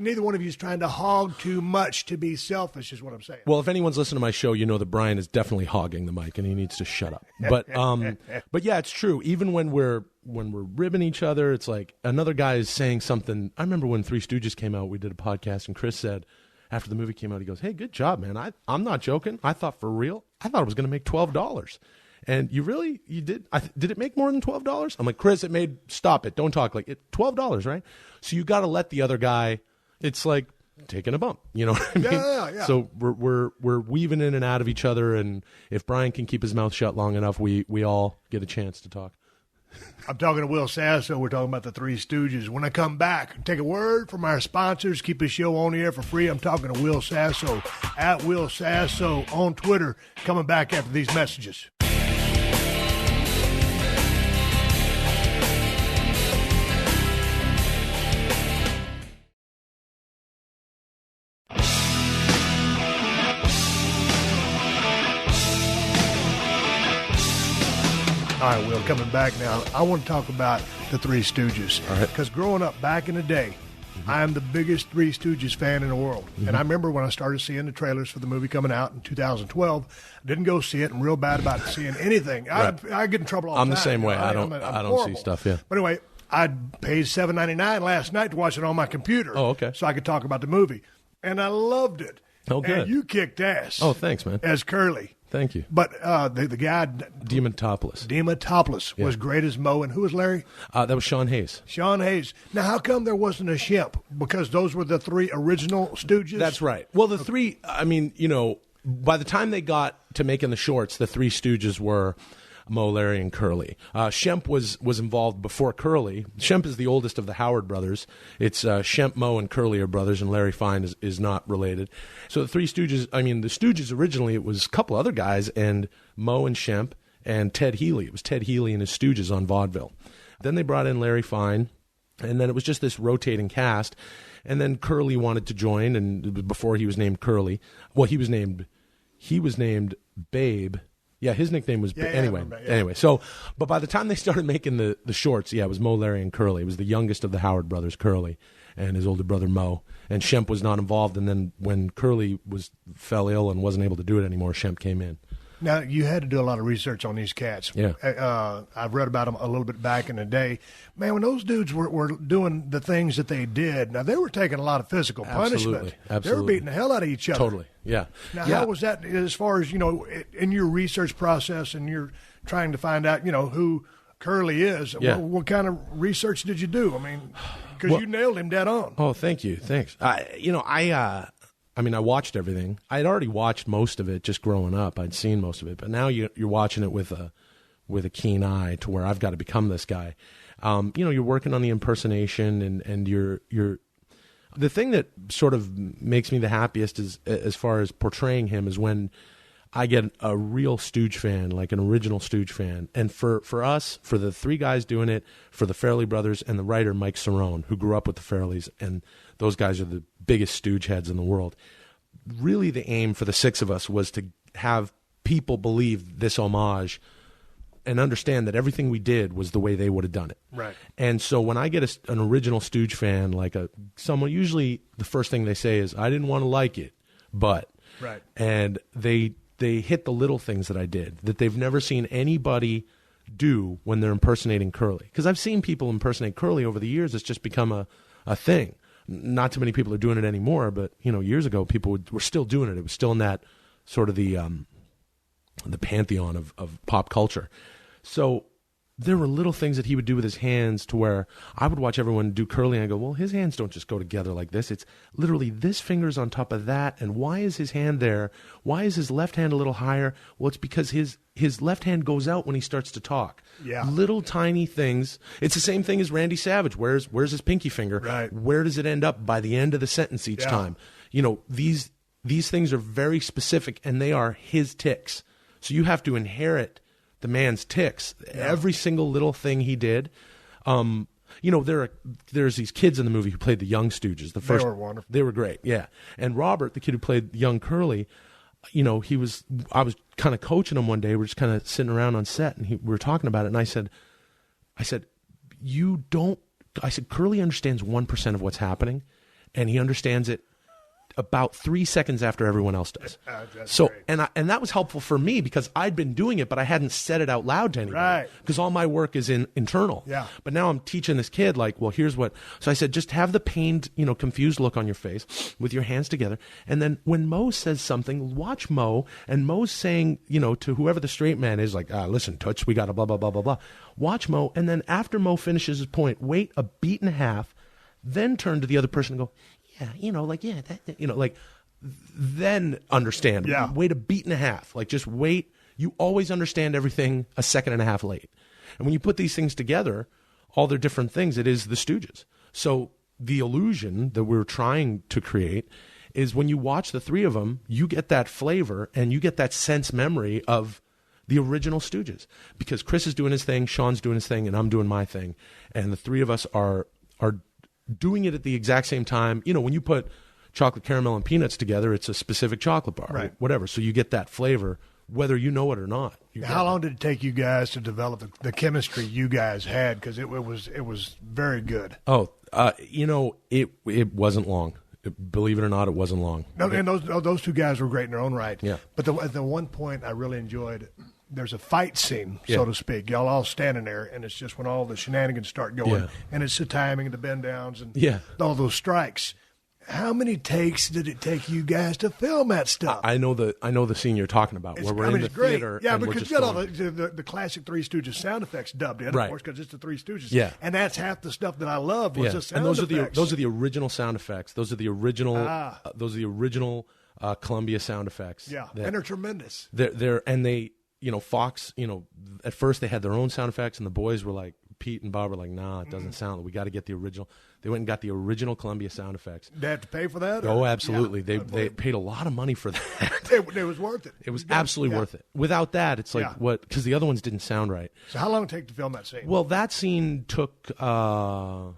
Neither one of you is trying to hog too much to be selfish, is what I'm saying. Well, if anyone's listening to my show, you know that Brian is definitely hogging the mic, and he needs to shut up. But yeah, it's true. Even when we're ribbing each other, it's like another guy is saying something. I remember when Three Stooges came out, we did a podcast, and Chris said, after the movie came out, he goes, hey, good job, man. I'm not joking. I thought for real, I thought it was going to make $12. And you did? Did it make more than $12? I'm like, Chris, stop it. Don't talk like it. $12, right? So you got to let the other guy. It's like taking a bump, you know what I mean? Yeah. So we're weaving in and out of each other, and if Brian can keep his mouth shut long enough, we all get a chance to talk. I'm talking to Will Sasso. We're talking about the Three Stooges. When I come back, take a word from our sponsors. Keep the show on the air for free. I'm talking to Will Sasso, at Will Sasso on Twitter. Coming back after these messages. All right, Will, coming back now, I want to talk about the Three Stooges. All right. Because growing up back in the day, I am the biggest Three Stooges fan in the world. And I remember when I started seeing the trailers for the movie coming out in 2012, I didn't go see it. I'm real bad about seeing anything. Right. I get in trouble all the time. I'm the same way. I don't horrible. see stuff, yeah. But anyway, I paid $7.99 last night to watch it on my computer. Oh, okay. So I could talk about the movie. And I loved it. Oh, good. And you kicked ass. Oh, thanks, man. As Curly. Thank you. But the guy... Dematopoulos was great as Mo. And who was Larry? That was Sean Hayes. Sean Hayes. Now, how come there wasn't a Shemp? Because those were the three original Stooges? That's right. Well, the three, I mean, by the time they got to making the shorts, the Three Stooges were Mo, Larry, and Curly. Shemp was involved before Curly. Shemp is the oldest of the Howard brothers. It's Shemp, Mo, and Curly are brothers, and Larry Fine is not related. So the Three Stooges, I mean, the Stooges originally, it was a couple other guys, and Mo and Shemp and Ted Healy. It was Ted Healy and his Stooges on vaudeville. Then they brought in Larry Fine, and then it was just this rotating cast. And then Curly wanted to join, and before he was named Curly, well, he was named Babe. Yeah, his nickname was anyway. Anyway, so but by the time they started making the shorts, it was Mo, Larry, and Curly. It was the youngest of the Howard brothers, Curly, and his older brother Mo. And Shemp was not involved. And then when Curly fell ill and wasn't able to do it anymore, Shemp came in. Now, you had to do a lot of research on these cats. Yeah. I've read about them a little bit back in the day. Man, when those dudes were doing the things that they did, now they were taking a lot of physical punishment. Absolutely. They were beating the hell out of each other. Totally, yeah. Now, how was that as far as, in your research process and you're trying to find out, who Curly is? Yeah. What kind of research did you do? I mean, because you nailed him dead on. Oh, thank you. Thanks. I watched everything. I had already watched most of it just growing up. I'd seen most of it, but now you're watching it with a keen eye to where I've got to become this guy. You're working on the impersonation, and you're the thing that sort of makes me the happiest is as far as portraying him is when I get a real Stooge fan, like an original Stooge fan. And for us, for the three guys doing it, for the Farrelly brothers and the writer Mike Cerrone, who grew up with the Farrellys, and those guys are the biggest Stooge heads in the world. Really the aim for the six of us was to have people believe this homage and understand that everything we did was the way they would have done it. Right. And so when I get an original Stooge fan, like someone, usually the first thing they say is, I didn't want to like it, but. Right. And they hit the little things that I did that they've never seen anybody do when they're impersonating Curly. Because I've seen people impersonate Curly over the years. It's just become a thing. Not too many people are doing it anymore, but years ago people were still doing it. It was still in that sort of the pantheon of pop culture. So there were little things that he would do with his hands to where I would watch everyone do Curly and I go, well, his hands don't just go together like this. It's literally this finger's on top of that. And why is his hand there? Why is his left hand a little higher? Well, it's because his left hand goes out when he starts to talk. Yeah. Little tiny things. It's the same thing as Randy Savage. Where's his pinky finger? Right. Where does it end up by the end of the sentence each time? These things are very specific and they are his tics. So you have to inherit the man's tics. Yeah. Every single little thing he did. There's these kids in the movie who played the young Stooges. They were wonderful. They were great, yeah. And Robert, the kid who played young Curly, I was kind of coaching him one day. We're just kind of sitting around on set, and we were talking about it. And I said, Curly understands 1% of what's happening, and he understands it about 3 seconds after everyone else does. So, great. and that was helpful for me because I'd been doing it, but I hadn't said it out loud to anybody. Right. Because all my work is internal. Yeah. But now I'm teaching this kid, here's what. So I said, just have the pained, confused look on your face with your hands together. And then when Mo says something, watch Mo. And Mo's saying, to whoever the straight man is, listen, Toots, we got to blah, blah, blah, blah, blah. Watch Mo. And then after Mo finishes his point, wait a beat and a half, then turn to the other person and go, then understand. Yeah. Wait a beat and a half. Just wait. You always understand everything a second and a half late. And when you put these things together, all their different things, it is the Stooges. So the illusion that we're trying to create is when you watch the three of them, you get that flavor and you get that sense memory of the original Stooges. Because Chris is doing his thing, Sean's doing his thing, and I'm doing my thing. And the three of us are doing it at the exact same time. When you put chocolate caramel and peanuts together, it's a specific chocolate bar, right? Whatever. So you get that flavor, whether you know it or not. How long did it take you guys to develop the chemistry you guys had? Because it was very good. Oh, it wasn't long. Believe it or not, it wasn't long. No, and those two guys were great in their own right. Yeah. But the one point I really enjoyed, there's a fight scene, Yeah. so to speak. Y'all all standing there, and it's just when all the shenanigans start going, Yeah. and it's the timing and the bend downs and Yeah. all those strikes. How many takes did it take you guys to film that stuff? I know the scene you're talking about where we're in the it's great. theater. Yeah, and we're because just you got all going- the classic Three Stooges sound effects dubbed in, Right. of course, because it's the Three Stooges. Yeah. And that's half the stuff that I love was the sound and those effects. those are the original sound effects. Those are the original Columbia sound effects. Yeah, that- and they're tremendous. They're Fox. At first they had their own sound effects, and the boys were like Pete and Bob were like, nah, it doesn't sound. We got to get the original. They went and got the original Columbia sound effects. They had to pay for that? Oh, absolutely. They paid a lot of money for that. It was worth it. It was absolutely worth it. Without that, it's like what? Because the other ones didn't sound right. So how long did it take to film that scene? Well, that scene took 3 or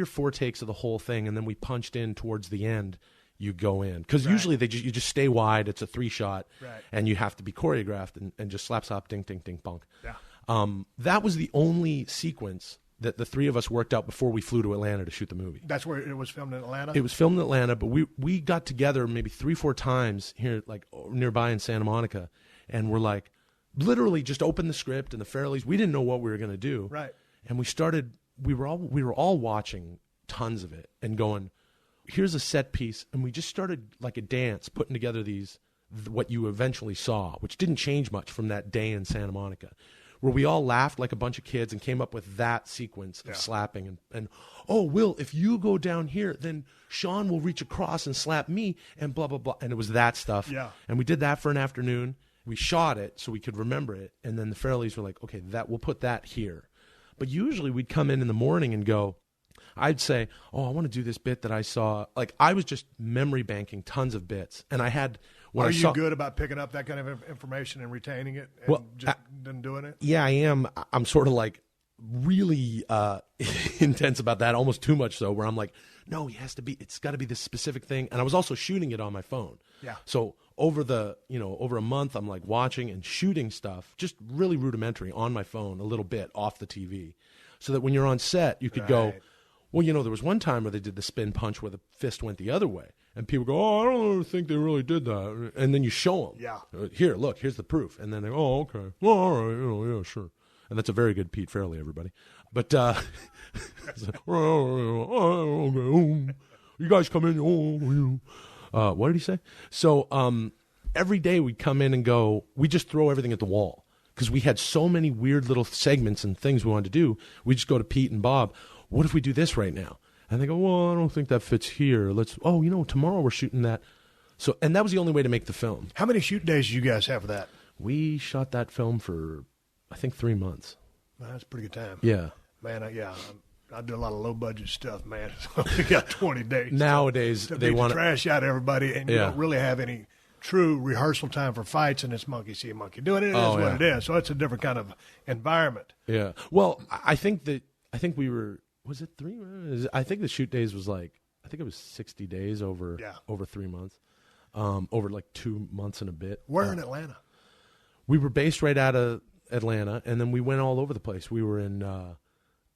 4 takes of the whole thing, and then we punched in towards the end. You go in because usually you just stay wide. It's a 3-shot, and you have to be choreographed and just slap, slap, ding, ding, ding, bonk. Yeah. That was the only sequence that the 3 of us worked out before we flew to Atlanta to shoot the movie. That's where it was filmed in Atlanta? It was filmed in Atlanta, but we got together maybe 3-4 times here, like nearby in Santa Monica, and we're like, literally just opened the script and the Farrellys. We didn't know what we were going to do. Right. And we were all watching tons of it and going, here's a set piece, and we just started like a dance, putting together what you eventually saw, which didn't change much from that day in Santa Monica, where we all laughed like a bunch of kids and came up with that sequence of slapping and oh, Will, if you go down here, then Sean will reach across and slap me and blah, blah, blah. And it was that stuff. Yeah. And we did that for an afternoon. We shot it so we could remember it. And then the Farrellys were like, okay, we'll put that here. But usually we'd come in the morning and go, I'd say, oh, I want to do this bit that I saw. Like, I was just memory banking tons of bits. And I had... Are you good about picking up that kind of information and retaining it and doing it? Yeah, I am. I'm sort of like really intense about that, almost too much so, where I'm like, no, it's got to be this specific thing. And I was also shooting it on my phone. Yeah. So over a month, I'm like watching and shooting stuff, just really rudimentary on my phone, a little bit off the TV, so that when you're on set, you could go... Well, there was one time where they did the spin punch where the fist went the other way. And people go, oh, I don't think they really did that. And then you show them. Yeah. Here, look, here's the proof. And then they go, oh, okay. Well, all right, yeah, sure. And that's a very good Pete Fairley, everybody. But, you guys come in. What did he say? So every day we'd come in and go, we just throw everything at the wall. Because we had so many weird little segments and things we wanted to do. We just go to Pete and Bob. What if we do this right now? And they go, well, I don't think that fits here. Tomorrow we're shooting that. So, and that was the only way to make the film. How many shoot days did you guys have for that? We shot that film for, I think, 3 months. Man, that's a pretty good time. Yeah. Man, I do a lot of low-budget stuff, man. So we got 20 days. Nowadays, they want to trash out everybody, and you don't really have any true rehearsal time for fights, and it's monkey see, monkey do it. It is what it is. So it's a different kind of environment. Yeah. Well, I think we were... Was it 3? I think the shoot days was I think it was 60 days over 3 months, over like 2 months and a bit. Where in Atlanta? We were based right out of Atlanta, and then we went all over the place. We were in,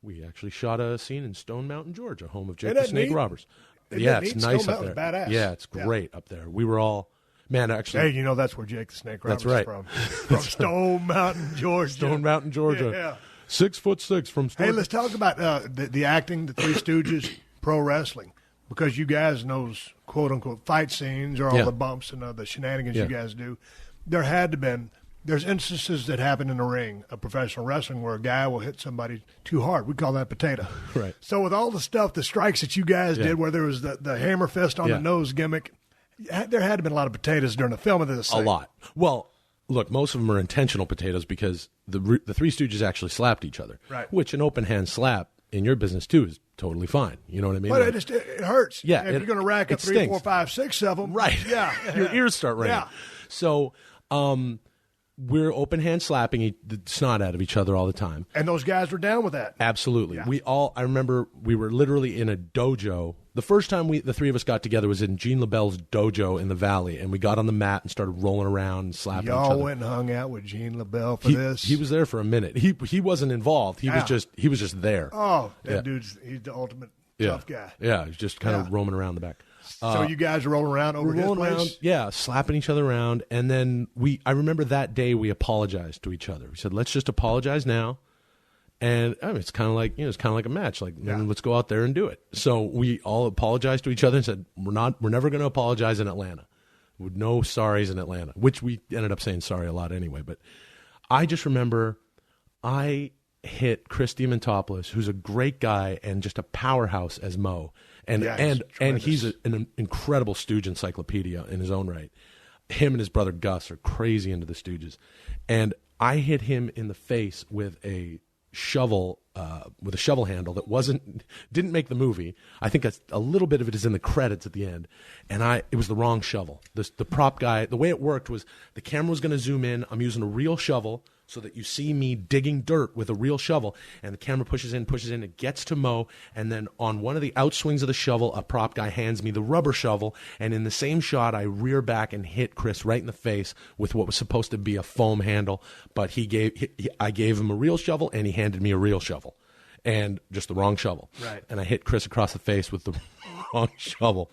we actually shot a scene in Stone Mountain, Georgia, home of Jake the Snake Roberts. It's nice up there. Badass. Yeah, it's great up there. We were all, man, actually. Hey, that's where Jake the Snake Roberts is from. From Stone Mountain, Georgia. Stone Mountain, Georgia. Yeah. 6'6" from Stone. Hey, let's talk about the acting, the Three Stooges, pro wrestling, because you guys knows quote unquote fight scenes or all the bumps and the shenanigans you guys do. There's instances that happen in the ring of professional wrestling where a guy will hit somebody too hard. We call that potato. Right. So with all the stuff, the strikes that you guys did, where there was the hammer fist on the nose gimmick, there had to have been a lot of potatoes during the filming of this thing. A lot. Well, look, most of them are intentional potatoes because the Three Stooges actually slapped each other. Right. Which an open hand slap in your business too is totally fine. You know what I mean? But it hurts. Yeah. If you're going to rack up 3, 4, 5, 6 of them. Right. Yeah. Your ears start ringing. Yeah. So we're open hand slapping the snot out of each other all the time. And those guys were down with that. Absolutely. Yeah. I remember we were literally in a dojo. The first time the 3 of us got together was in Gene LaBelle's dojo in the Valley, and we got on the mat and started rolling around and slapping each other. Y'all went and hung out with Gene LaBelle for this? He was there for a minute. He wasn't involved. He was just there. Oh, that dude's he's the ultimate tough guy. Yeah, he's just kind of roaming around the back. So you guys are rolling around over his place? Yeah, slapping each other around. And then I remember that day we apologized to each other. We said, let's just apologize now. And it's kind of like a match. Like, let's go out there and do it. So we all apologized to each other and said, we're never going to apologize in Atlanta. With no sorries in Atlanta, which we ended up saying sorry a lot anyway. But I just remember I hit Chris Diamantopoulos, who's a great guy and just a powerhouse as Mo. And he's an incredible Stooge encyclopedia in his own right. Him and his brother Gus are crazy into the Stooges. And I hit him in the face with a shovel with a shovel handle that didn't make the movie. I think a little bit of it is in the credits at the end, and it was the wrong shovel. The prop guy, the way it worked was the camera was going to zoom in. I'm using a real shovel so that you see me digging dirt with a real shovel, and the camera pushes in, it gets to Mo, and then on one of the outswings of the shovel, a prop guy hands me the rubber shovel, and in the same shot, I rear back and hit Chris right in the face with what was supposed to be a foam handle, but I gave him a real shovel, and he handed me a real shovel, and just the wrong shovel. Right. And I hit Chris across the face with the wrong shovel,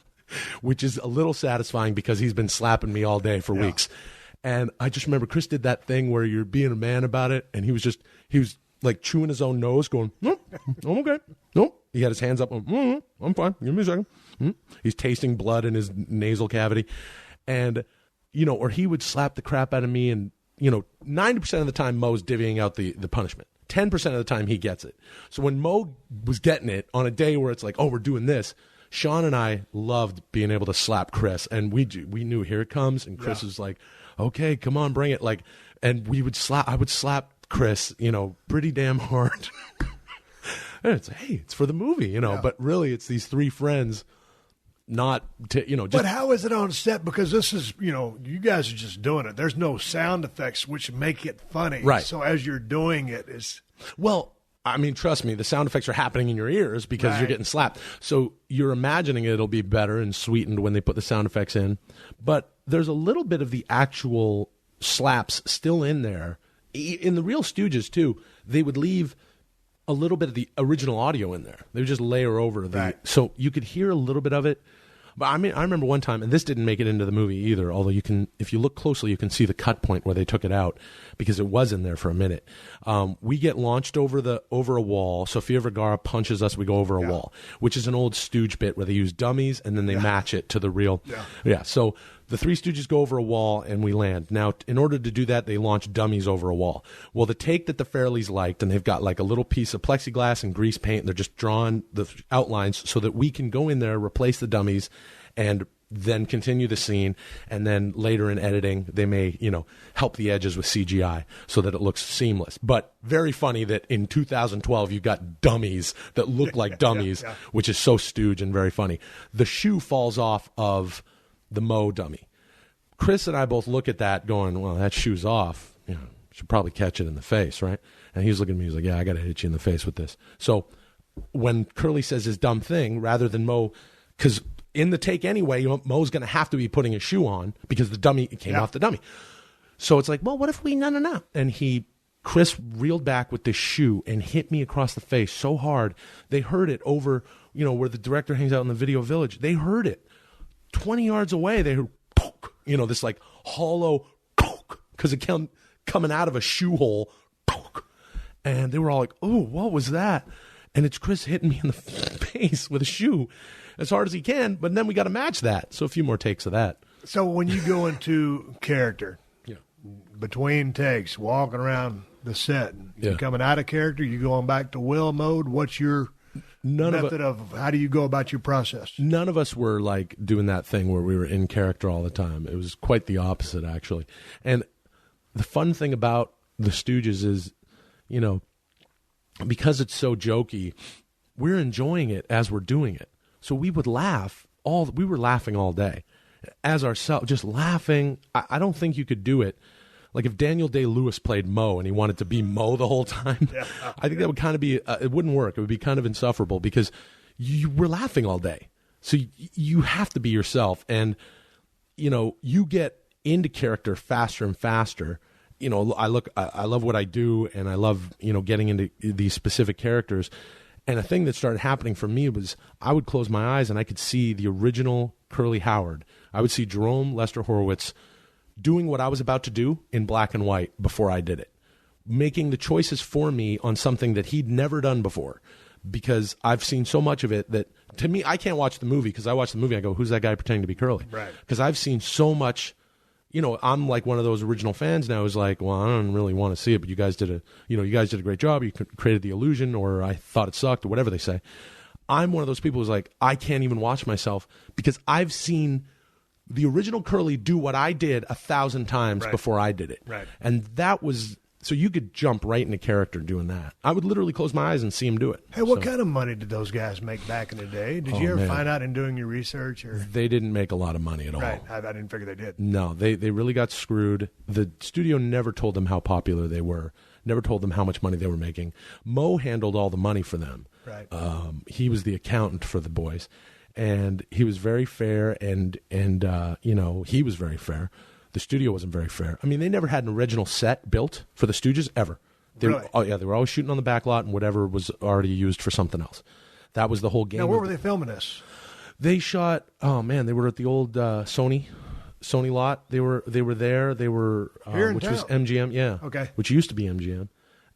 which is a little satisfying because he's been slapping me all day for weeks. And I just remember Chris did that thing where you're being a man about it, and he was like chewing his own nose, going, "Nope, I'm okay. Nope." He had his hands up, I'm fine. Give me a second. He's tasting blood in his nasal cavity, and or he would slap the crap out of me, and 90% of the time Mo's divvying out the punishment. 10% of the time he gets it. So when Mo was getting it on a day where it's like, oh, we're doing this, Sean and I loved being able to slap Chris, and we knew here it comes, and Chris was like, okay, come on, bring it. Like, and I would slap Chris, pretty damn hard. And it's, hey, it's for the movie, but really it's these three friends not to, just. But how is it on set? Because this is, you guys are just doing it. There's no sound effects which make it funny. Right. So as you're doing it, it's. Well, I mean, trust me, the sound effects are happening in your ears because you're getting slapped. So you're imagining it'll be better and sweetened when they put the sound effects in. But there's a little bit of the actual slaps still in there. In the Real Stooges, too, they would leave a little bit of the original audio in there. They would just layer over so you could hear a little bit of it. But I mean, I remember one time, and this didn't make it into the movie either, although if you look closely, you can see the cut point where they took it out because it was in there for a minute. We get launched over a wall. Sofia Vergara punches us. We go over a wall, which is an old Stooge bit where they use dummies and then they match it to the real. Yeah. So the Three Stooges go over a wall and we land. Now, in order to do that, they launch dummies over a wall. Well, the take that the Fairleys liked, and they've got like a little piece of plexiglass and grease paint, and they're just drawing the outlines so that we can go in there, replace the dummies, and then continue the scene. And then later in editing, they may, help the edges with CGI so that it looks seamless. But very funny that in 2012, you got dummies that look like dummies, which is so Stooge and very funny. The shoe falls off of the Mo dummy. Chris and I both look at that going, well, that shoe's off. Should probably catch it in the face, right? And he was looking at me, he's like, yeah, I got to hit you in the face with this. So when Curly says his dumb thing, rather than Mo, because in the take anyway, Mo's going to have to be putting a shoe on because the dummy came off the dummy. So it's like, well, what if we, no. And Chris reeled back with this shoe and hit me across the face so hard, they heard it over, where the director hangs out in the Video Village. They heard it. 20 yards away, they heard, poke, this like hollow, poke, because it coming out of a shoe hole, poke. And they were all like, oh, what was that? And it's Chris hitting me in the face with a shoe as hard as he can, but then we got to match that. So a few more takes of that. So when you go into character, between takes, walking around the set, you coming out of character, you going back to Will mode, what's your method of how do you go about your process? None of us were like doing that thing where we were in character all the time. It was quite the opposite, actually. And the fun thing about the Stooges is, because it's so jokey, we're enjoying it as we're doing it. So we would laugh we were laughing all day as ourselves, just laughing. I don't think you could do it. Like if Daniel Day-Lewis played Mo and he wanted to be Mo the whole time, I think that would kind of be, it wouldn't work. It would be kind of insufferable because you were laughing all day. So you have to be yourself. And, you get into character faster and faster. I love what I do and I love, getting into these specific characters. And a thing that started happening for me was I would close my eyes and I could see the original Curly Howard. I would see Jerome Lester Horowitz doing what I was about to do in black and white before I did it, making the choices for me on something that he'd never done before, because I've seen so much of it that to me, I can't watch the movie because I watch the movie, I go, who's that guy pretending to be Curly? Right. Because I've seen so much, I'm like one of those original fans now who's like, well, I don't really want to see it, but you guys did a great job. You created the illusion, or I thought it sucked, or whatever they say. I'm one of those people who's like, I can't even watch myself because I've seen the original Curly do what I did 1,000 times before I did it. Right. And that was So you could jump right into character doing that. I would literally close my eyes and see him do it. Hey, what kind of money did those guys make back in the day? Did you ever find out in doing your research? Or They didn't make a lot of money at all. Right, I didn't figure they did. No, they really got screwed. The studio never told them how popular they were, never told them how much money they were making. Mo handled all the money for them. Right. He was the accountant for the boys, and he was very fair, and he was very fair. The studio wasn't very fair. I mean, they never had an original set built for the Stooges ever. Really? They were always shooting on the back lot and whatever was already used for something else. That was the whole game. Now, where were they filming this? They shot. Oh man, they were at the old Sony lot. They were there. They were Here in which town? was MGM. Yeah. Okay. Which used to be MGM,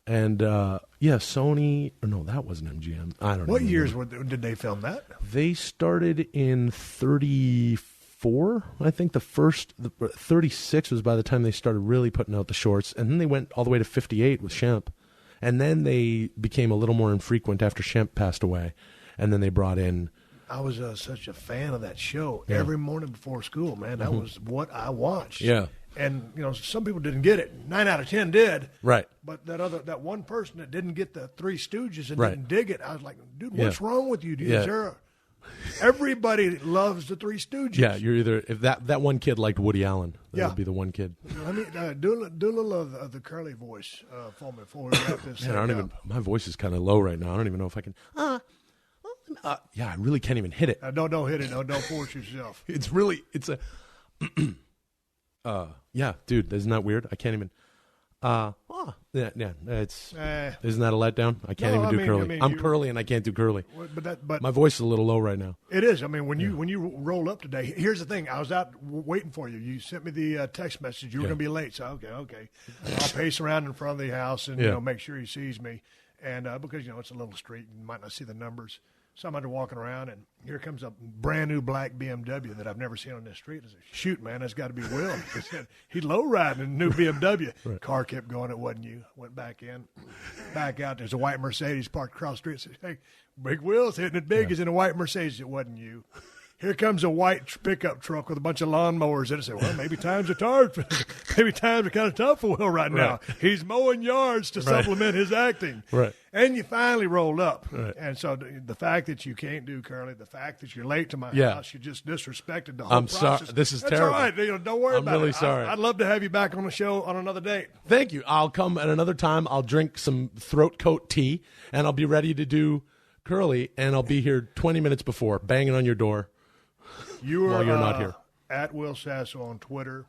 and Sony. Or no, that wasn't MGM. I don't know. What years did they film that? They started in 34. I think the 36 was by the time they started really putting out the shorts, and then they went all the way to 58 with Shemp, and then they became a little more infrequent after Shemp passed away, and then they brought in. I was such a fan of that show. Every morning before school, man, that was what I watched. Yeah. And some people didn't get it. 9 out of 10 did. Right. But that one person that didn't get the Three Stooges and Right. didn't dig it, I was like, dude, what's Yeah. wrong with you? Dude? Yeah. Is there everybody loves the Three Stooges. Yeah, you're either if that one kid liked Woody Allen, that would be the one kid. Let me do a little of the Curly voice for me before we wrap this Man, up. my voice is kind of low right now. I don't even know if I can. Yeah, I really can't even hit it. Don't hit it. Don't force yourself. It's a. Yeah, dude, isn't that weird? I can't even. It's isn't that a letdown? I can't even do curly. I'm curly and I can't do curly. But my voice is a little low right now. It is. I mean, when you roll up today, here's the thing. I was out waiting for you. You sent me the text message. You were going to be late, so okay. I'll pace around in front of the house and make sure he sees me. And because it's a little street, you might not see the numbers. So I'm under walking around, and here comes a brand new black BMW that I've never seen on this street. I said, "Shoot, man, that's got to be Will." He said, "He's low riding a new BMW." Right. Car kept going. It wasn't you. Went back in, back out. There's a white Mercedes parked across the street. I said, "Hey, Big Will's hitting it big." He's in a white Mercedes. It wasn't you. Here comes a white pickup truck with a bunch of lawnmowers in it. I said, well, maybe times are hard. Maybe times are kind of tough for Will right now. He's mowing yards to supplement his acting. Right. And you finally rolled up. Right. And so the fact that you can't do curly, the fact that you're late to my house, you just disrespected the whole process. Sorry. This is That's terrible. all right. Don't worry about it. I'm really sorry. I'd love to have you back on the show on another date. Thank you. I'll come at another time. I'll drink some throat coat tea, and I'll be ready to do curly, and I'll be here 20 minutes before, banging on your door. You are while you're not here. At Will Sasso on Twitter.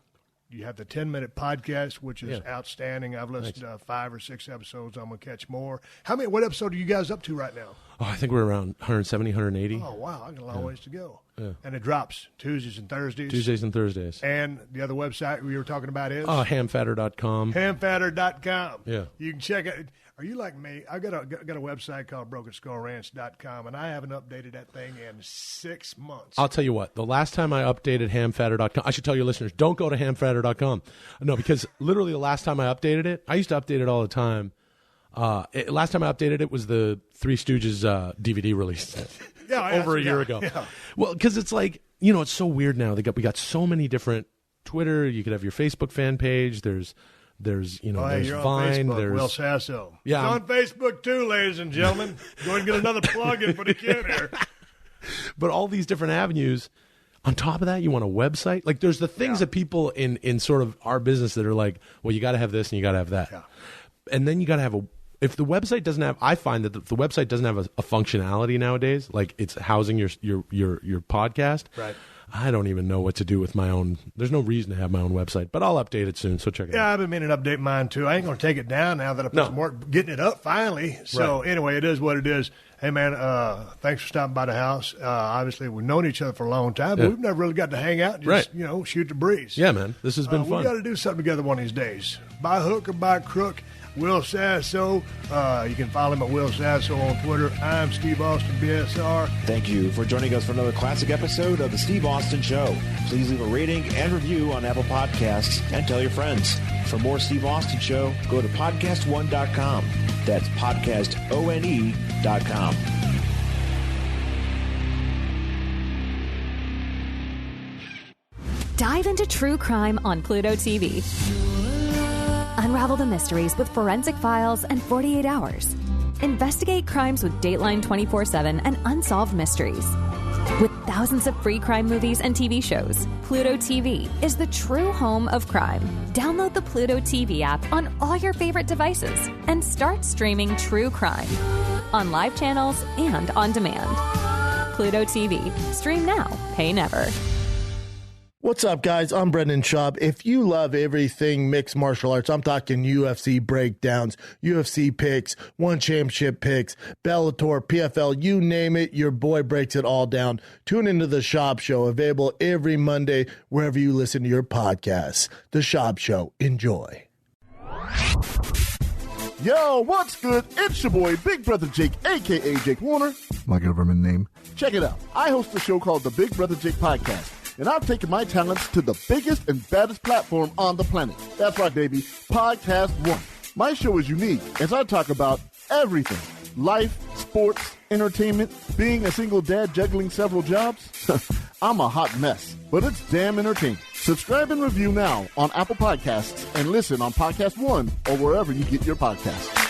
You have the 10-minute podcast, which is outstanding. I've listened to 5 or 6 episodes. I'm going to catch more. What episode are you guys up to right now? Oh, I think we're around 170, 180. Oh, wow. I got a long ways to go. Yeah. And it drops Tuesdays and Thursdays. Tuesdays and Thursdays. And the other website we were talking about is? Hamfatter.com. Hamfatter.com. Yeah. You can check it. Are you like me? I've got a website called BrokenSkullRanch.com, and I haven't updated that thing in 6 months. I'll tell you what. The last time I updated Hamfatter.com, I should tell your listeners, don't go to Hamfatter.com. No, because literally the last time I updated it, I used to update it all the time. Last time I updated it was the Three Stooges DVD release over a year ago. Yeah. Well, because it's like, it's so weird now. We got so many different Twitter. You could have your Facebook fan page. There's there's Vine. Facebook, there's Will Sasso. Yeah, he's on Facebook too, ladies and gentlemen. Go ahead and get another plug-in for the kid here. But all these different avenues. On top of that, you want a website. Like, there's the things that people in sort of our business that are like, well, you got to have this and you got to have that, and then you got to have a. If the website doesn't have, I find that the website doesn't have a functionality nowadays. Like, it's housing your podcast. Right. I don't even know what to do with my own. There's no reason to have my own website, but I'll update it soon. So check it out. Yeah, I've been meaning to update mine too. I ain't going to take it down now that I put some work getting it up finally. So anyway, it is what it is. Hey man, thanks for stopping by the house. Obviously, we've known each other for a long time, but we've never really got to hang out and just shoot the breeze. Yeah, man, this has been fun. We got to do something together one of these days. By hook or by crook. Will Sasso. You can follow him at Will Sasso on Twitter. I'm Steve Austin, BSR. Thank you for joining us for another classic episode of The Steve Austin Show. Please leave a rating and review on Apple Podcasts and tell your friends. For more Steve Austin Show, go to PodcastOne.com. That's PodcastOne.com. Dive into true crime on Pluto TV. Unravel the mysteries with Forensic Files and 48 Hours. Investigate crimes with Dateline 24/7 and Unsolved Mysteries. With thousands of free crime movies and TV shows, Pluto TV is the true home of crime. Download the Pluto TV app on all your favorite devices and start streaming true crime on live channels and on demand. Pluto TV. Stream now. Pay never. What's up, guys? I'm Brendan Schaub. If you love everything mixed martial arts, I'm talking UFC breakdowns, UFC picks, one championship picks, Bellator, PFL, you name it, your boy breaks it all down. Tune into The Schaub Show, available every Monday wherever you listen to your podcasts. The Schaub Show. Enjoy. Yo, what's good? It's your boy, Big Brother Jake, a.k.a. Jake Warner, my government name. Check it out. I host a show called the Big Brother Jake Podcast, and I've taken my talents to the biggest and baddest platform on the planet. That's right, baby, PodcastOne. My show is unique as I talk about everything. Life, sports, entertainment, being a single dad juggling several jobs. I'm a hot mess, but it's damn entertaining. Subscribe and review now on Apple Podcasts and listen on PodcastOne or wherever you get your podcasts.